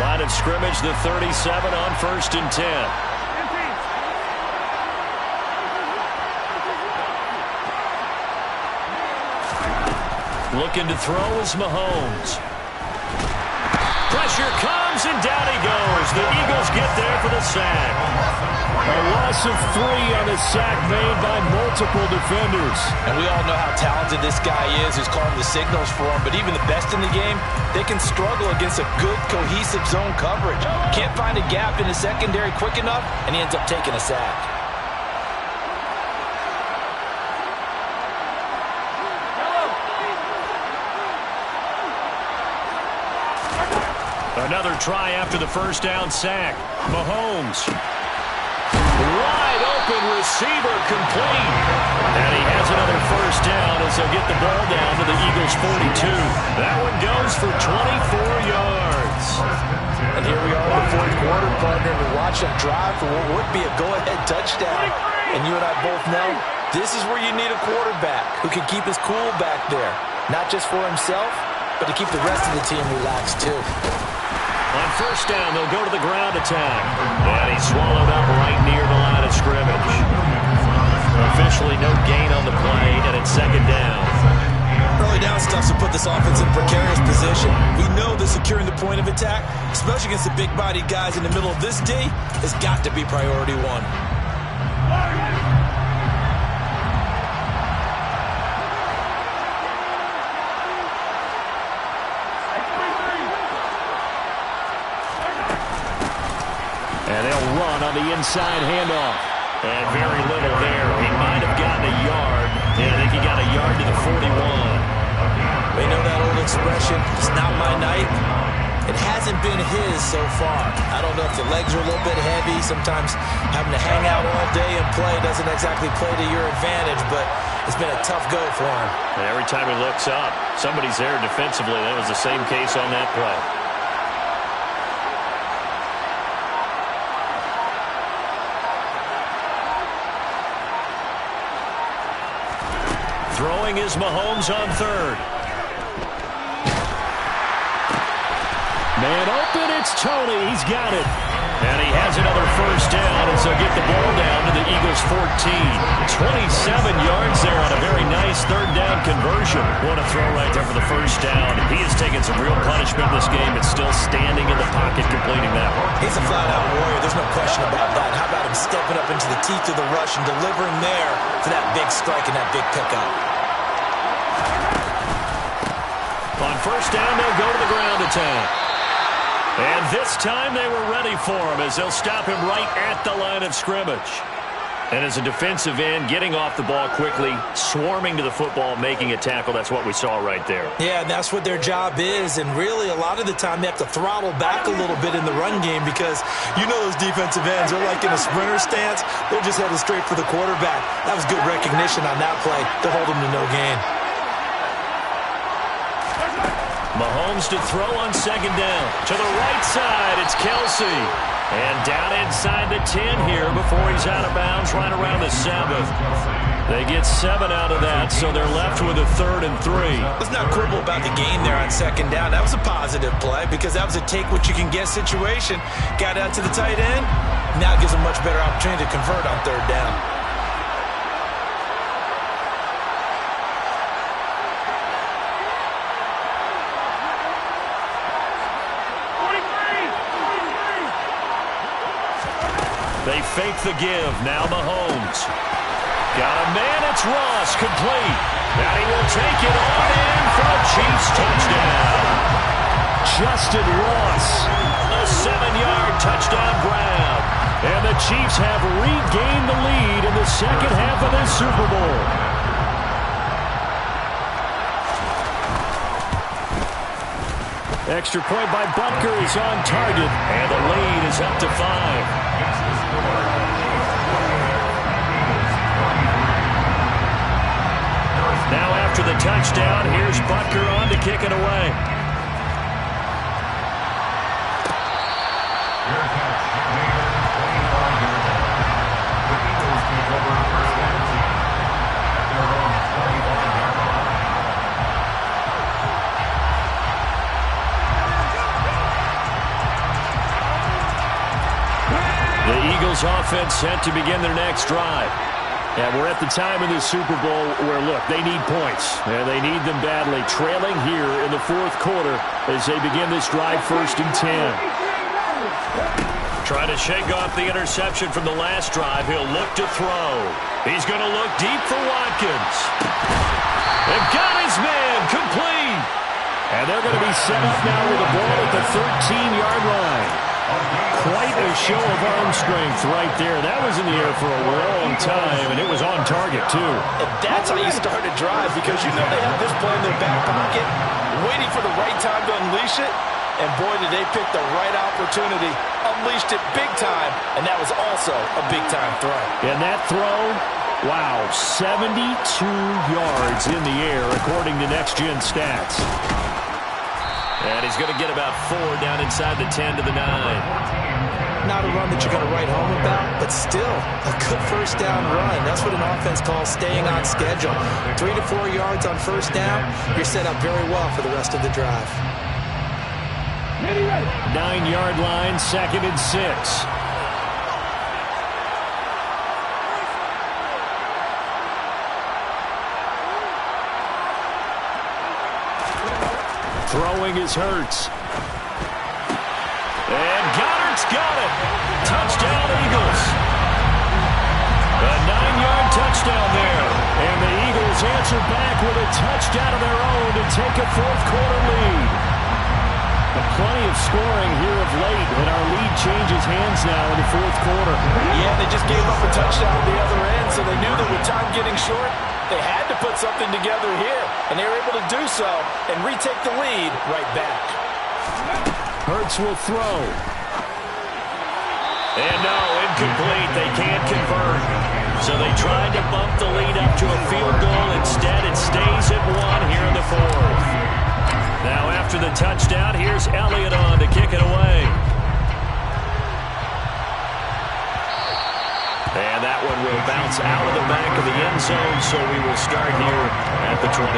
Line of scrimmage, the 37 on first and 10. Looking to throw is Mahomes. Pressure comes, and down he goes. The Eagles get there for the sack. A loss of 3 on the sack made by multiple defenders. And we all know how talented this guy is who's calling the signals for him. But even the best in the game, they can struggle against a good, cohesive zone coverage. Can't find a gap in the secondary quick enough, and he ends up taking a sack. Another try after the first down sack. Mahomes. Wide open receiver complete. And he has another first down as they'll get the ball down to the Eagles' 42. That one goes for 24 yards. And here we are in the fourth quarter, partner. We watch them drive for what would be a go-ahead touchdown. And you and I both know this is where you need a quarterback who can keep his cool back there. Not just for himself, but to keep the rest of the team relaxed too. On first down, they'll go to the ground attack. And he's swallowed up right near the line of scrimmage. Officially no gain on the play, and it's second down. Early down stuff to put this offense in a precarious position. We know that securing the point of attack, especially against the big-bodied guys in the middle of this D, has got to be priority one. And they'll run on the inside handoff. And very little there. He might have gotten a yard. Yeah, I think he got a yard to the 41. They know that old expression, it's not my night. It hasn't been his so far. I don't know if the legs are a little bit heavy. Sometimes having to hang out all day and play doesn't exactly play to your advantage, but it's been a tough go for him. And every time he looks up, somebody's there defensively. That was the same case on that play. Throwing is Mahomes on third. Man open, it's Tony. He's got it. And he has another first down as they'll get the ball down to the Eagles' 14. 27 yards there on a very nice third down conversion. What a throw right there for the first down. He has taken some real punishment in this game. It's still standing in the pocket completing that one. He's a flat-out warrior. There's no question about that. How about him stepping up into the teeth of the rush and delivering there for that big strike and that big pickup? On first down, they'll go to the ground attack. And this time they were ready for him as they'll stop him right at the line of scrimmage. And as a defensive end, getting off the ball quickly, swarming to the football, making a tackle, that's what we saw right there. Yeah, and that's what their job is. And really, a lot of the time, they have to throttle back a little bit in the run game because you know those defensive ends, they're like in a sprinter stance. They're just headed straight for the quarterback. That was good recognition on that play to hold him to no gain. Mahomes to throw on second down. To the right side, it's Kelsey. And down inside the 10 here before he's out of bounds right around the 7. They get 7 out of that, so they're left with a 3rd and 3. Let's not quibble about the gain there on second down. That was a positive play because that was a take-what-you-can-get situation. Got out to the tight end. Now it gives a much better opportunity to convert on third down. They fake the give. Now Mahomes. Got a man. It's Ross. Complete. And he will take it on in for a Chiefs touchdown. Justin Ross. A 7-yard touchdown grab. And the Chiefs have regained the lead in the second half of this Super Bowl. Extra point by Butker is on target. And the lead is up to 5. Now after the touchdown, here's Butker on to kick it away. The Eagles offense set to begin their next drive. Yeah, we're at the time in this Super Bowl where, look, they need points. And they need them badly. Trailing here in the fourth quarter as they begin this drive, 1st and 10. Trying to shake off the interception from the last drive. He'll look to throw. He's going to look deep for Watkins. They've got his man complete. And they're going to be set up now with the ball at the 13-yard line. Quite a show of arm strength right there. That was in the air for a long time, and it was on target, too. And that's how you start a drive, because you know they have this play in their back pocket, waiting for the right time to unleash it. And boy, did they pick the right opportunity. Unleashed it big time, and that was also a big-time throw. And that throw, wow, 72 yards in the air, according to Next Gen Stats. And he's going to get about 4 down inside the 10 to the 9. Not a run that you're going to write home about, but still a good first down run. That's what an offense calls staying on schedule. 3 to 4 yards on first down, you're set up very well for the rest of the drive. 9-yard line, 2nd and 6. Throwing is Hurts. And Goddard's got it. Touchdown, Eagles. A 9-yard touchdown there. And the Eagles answer back with a touchdown of their own to take a fourth-quarter lead. Plenty of scoring here of late, and our lead changes hands now in the fourth quarter. Yeah, they just gave up a touchdown at the other end, so they knew that with time getting short, they had to put something together here, and they were able to do so and retake the lead right back. Hurts will throw. And no, incomplete. They can't convert. So they tried to bump the lead up to a field goal. Instead, it stays at 1 here in the fourth. Now after the touchdown, here's Elliott on to kick it away. And that one will bounce out of the back of the end zone, so we will start here at the 25.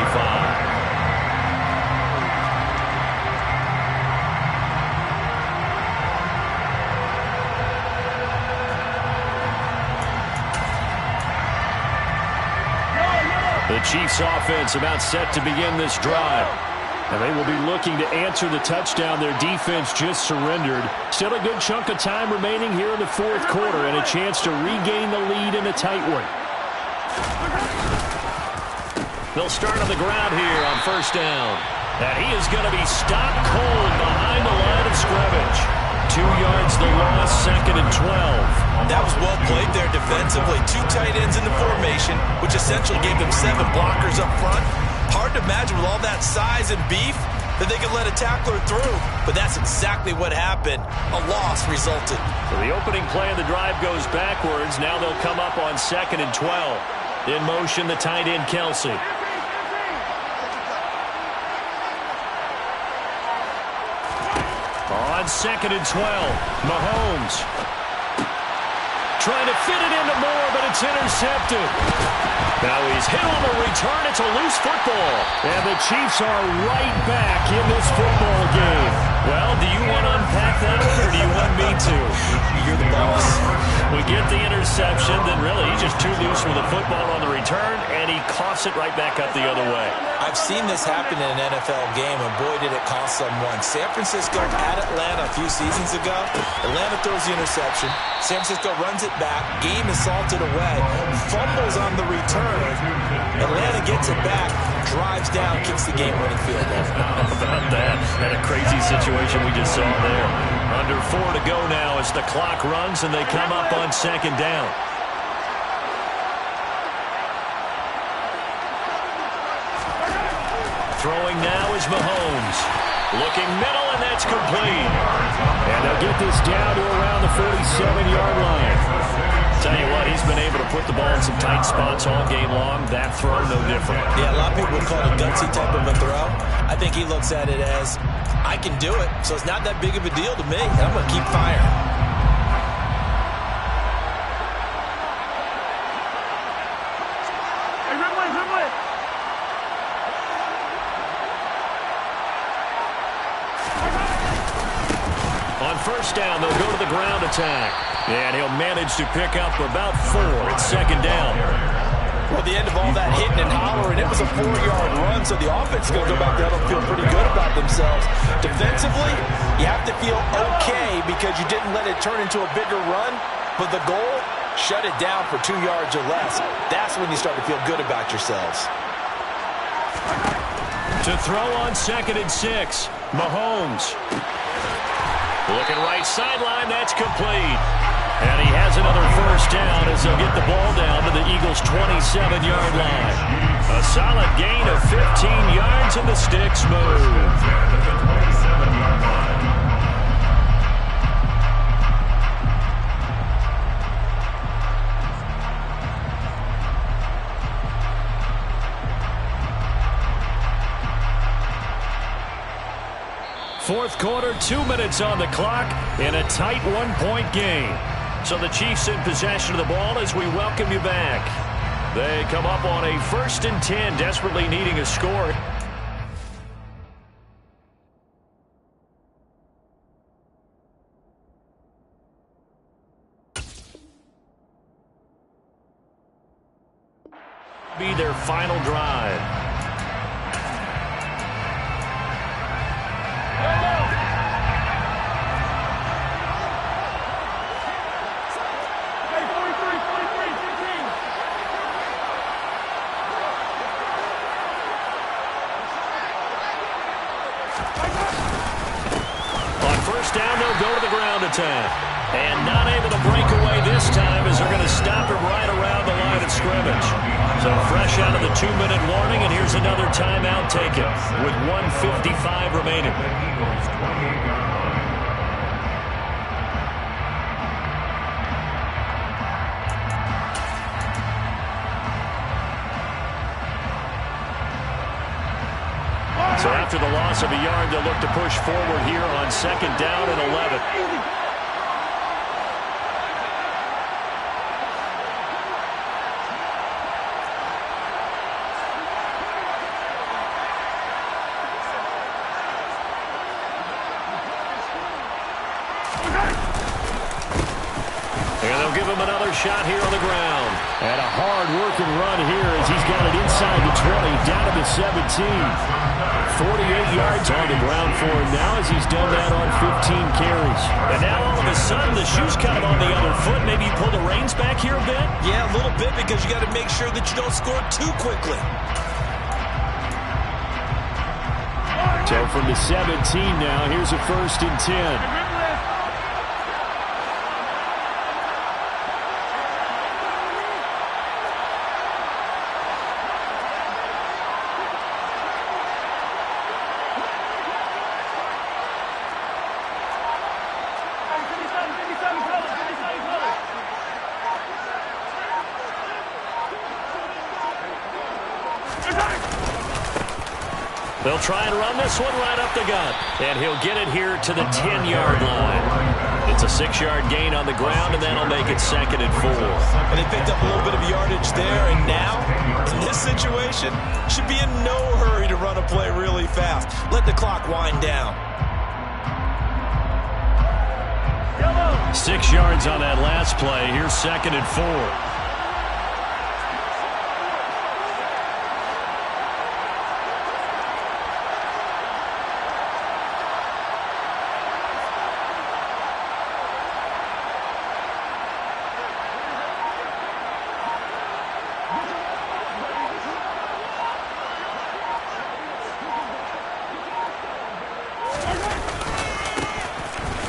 The Chiefs offense about set to begin this drive. And they will be looking to answer the touchdown their defense just surrendered. Still a good chunk of time remaining here in the fourth quarter and a chance to regain the lead in a tight one. They'll start on the ground here on first down. And he is going to be stopped cold behind the line of scrimmage. 2 yards the loss, 2nd and 12. That was well played there defensively. 2 tight ends in the formation, which essentially gave them 7 blockers up front. Hard to imagine with all that size and beef that they could let a tackler through. But that's exactly what happened. A loss resulted. So the opening play of the drive goes backwards. Now they'll come up on 2nd and 12. In motion, the tight end, Kelsey. On 2nd and 12, Mahomes. Trying to fit it into Moore, but it's intercepted. Now he's hit on the return. It's a loose football. And the Chiefs are right back in this football game. Well, do you want to unpack that one, or do you want me to? You're the boss. We get the interception, then really he's just too loose with the football on the return, and he coughs it right back up the other way. I've seen this happen in an NFL game, and boy, did it cost someone. San Francisco at Atlanta a few seasons ago. Atlanta throws the interception. San Francisco runs it back. Game is salted away. Fumbles on the return. Atlanta gets it back, drives down, kicks the game-winning field goal. How about that? And a crazy situation we just saw there. Under 4 to go now as the clock runs, and they come up on 2nd down. Throwing now is Mahomes. Looking middle, and that's complete. And they'll get this down to around the 47-yard line. Tell you what, he's been able to put the ball in some tight spots all game long. That throw, no different. Yeah, a lot of people would call it a gutsy type of a throw. I think he looks at it as, I can do it, so it's not that big of a deal to me, and I'm going to keep firing. On first down, they'll go to the ground attack. And he'll manage to pick up about 4 at second down. Well, the end of all that hitting and hollering, it was a 4-yard run, so the offense is going to go back there and feel pretty good about themselves. Defensively, you have to feel okay because you didn't let it turn into a bigger run, but the goal, shut it down for 2 yards or less. That's when you start to feel good about yourselves. To throw on 2nd and 6, Mahomes. Looking right sideline, that's complete. And he has another first down as they'll get the ball down to the Eagles' 27-yard line. A solid gain of 15 yards and the sticks move. Fourth quarter, 2 minutes on the clock in a tight 1-point game. So the Chiefs in possession of the ball as we welcome you back. They come up on a 1st and 10, desperately needing a score. Be their final drive. Down, they'll go to the ground attack. And not able to break away this time as they're going to stop him right around the line of scrimmage. So fresh out of the 2-minute warning, and here's another timeout taken with 1:55 remaining. So after the loss of a yard, they'll look to push forward here on 2nd down and 11. And they'll give him another shot here on the ground. And a hard-working run here as he's got it inside the 20, down to the 17. 48 yards on the ground for him now as he's done that on 15 carries. And now all of a sudden the shoe's kind of on the other foot. Maybe you pull the reins back here a bit? Yeah, a little bit because you got to make sure that you don't score too quickly. So from the 17 now, here's a 1st and 10. They'll try and run this one right up the gut. And he'll get it here to the 10-yard line. It's a 6-yard gain on the ground, and that'll make it 2nd and 4. And they picked up a little bit of yardage there, and now, in this situation, should be in no hurry to run a play really fast. Let the clock wind down. 6 yards on that last play. Here's 2nd and 4.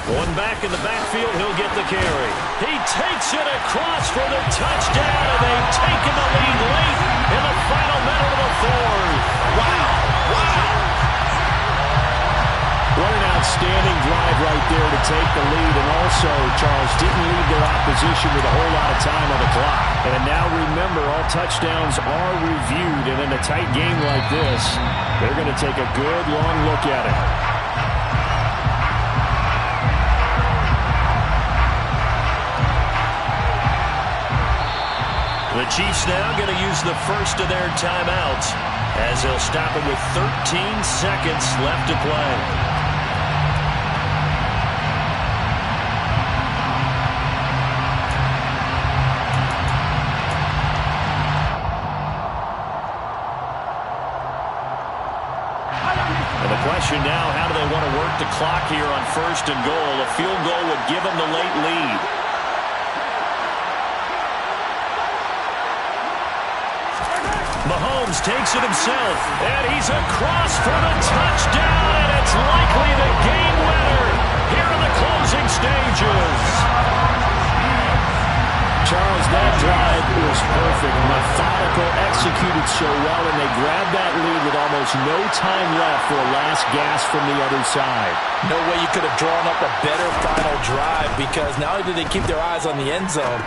One back in the backfield, he'll get the carry. He takes it across for the touchdown, and they've taken the lead late in the final minute of the 4th. Wow! Wow! What an outstanding drive right there to take the lead, and also, Charles, didn't leave their opposition with a whole lot of time on the clock. And now remember, all touchdowns are reviewed, and in a tight game like this, they're going to take a good long look at it. The Chiefs now going to use the first of their timeouts as they'll stop it with 13 seconds left to play. question now, how do they want to work the clock here on 1st and goal? A field goal would give them the late lead. Mahomes takes it himself, and he's across for the touchdown, and it's likely the game winner here in the closing stages. Charles, that drive was perfect, methodical, executed so well, and they grabbed that lead with almost no time left for a last gasp from the other side. No way you could have drawn up a better final drive, because not only did they keep their eyes on the end zone,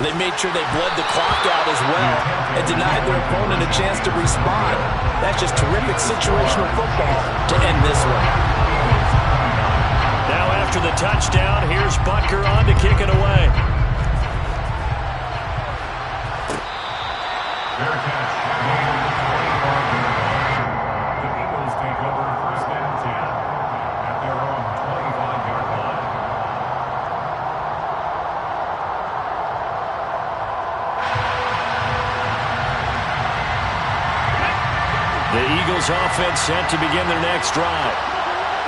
they made sure they bled the clock out as well and denied their opponent a chance to respond. That's just terrific situational football to end this one. Now after the touchdown, here's Butker on to kick it away. Fair catch. The Eagles take over 1st and 10 at their own 25-yard line. The Eagles offense set to begin their next drive.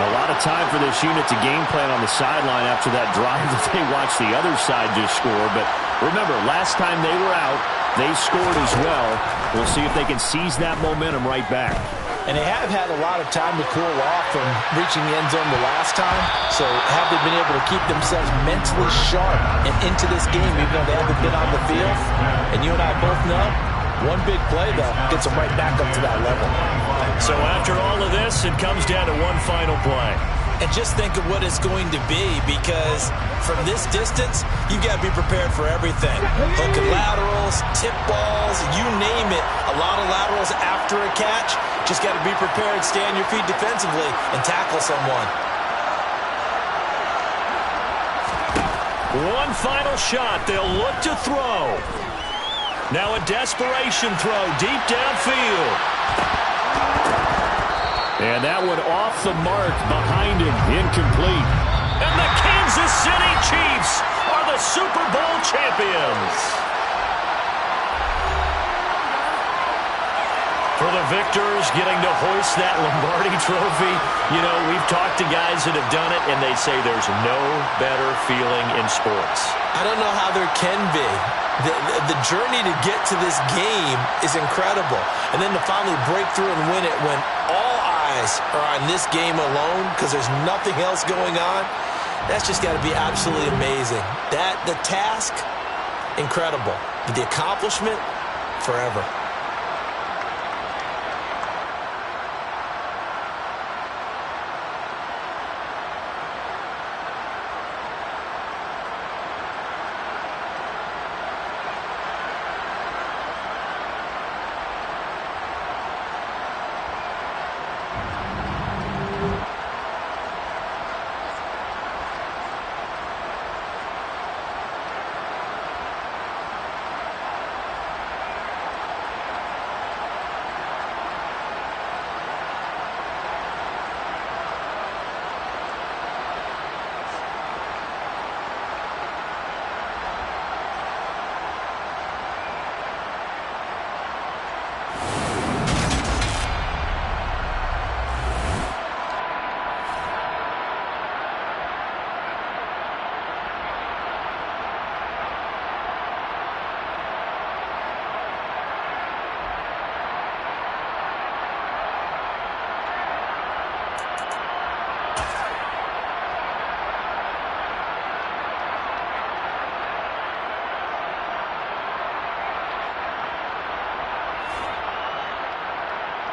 A lot of time for this unit to game plan on the sideline after that drive that they watched the other side just score. But remember, last time they were out, they scored as well. We'll see if they can seize that momentum right back. And they have had a lot of time to cool off from reaching the end zone the last time. So have they been able to keep themselves mentally sharp and into this game, even though they haven't been on the field? And you and I both know, one big play, though, gets them right back up to that level. So after all of this, it comes down to one final play. And just think of what it's going to be, because from this distance, you've got to be prepared for everything. Hook and laterals, tip balls, you name it. A lot of laterals after a catch. Just got to be prepared, stay on your feet defensively, and tackle someone. One final shot. They'll look to throw. Now a desperation throw deep downfield. And that one off the mark behind him, incomplete. And the Kansas City Chiefs are the Super Bowl champions. For the victors, getting to hoist that Lombardi trophy, you know, we've talked to guys that have done it, and they say there's no better feeling in sports. I don't know how there can be. The journey to get to this game is incredible. And then to finally break through and win it when all eyes are on this game alone because there's nothing else going on, that's just got to be absolutely amazing. The task, incredible. But the accomplishment, forever.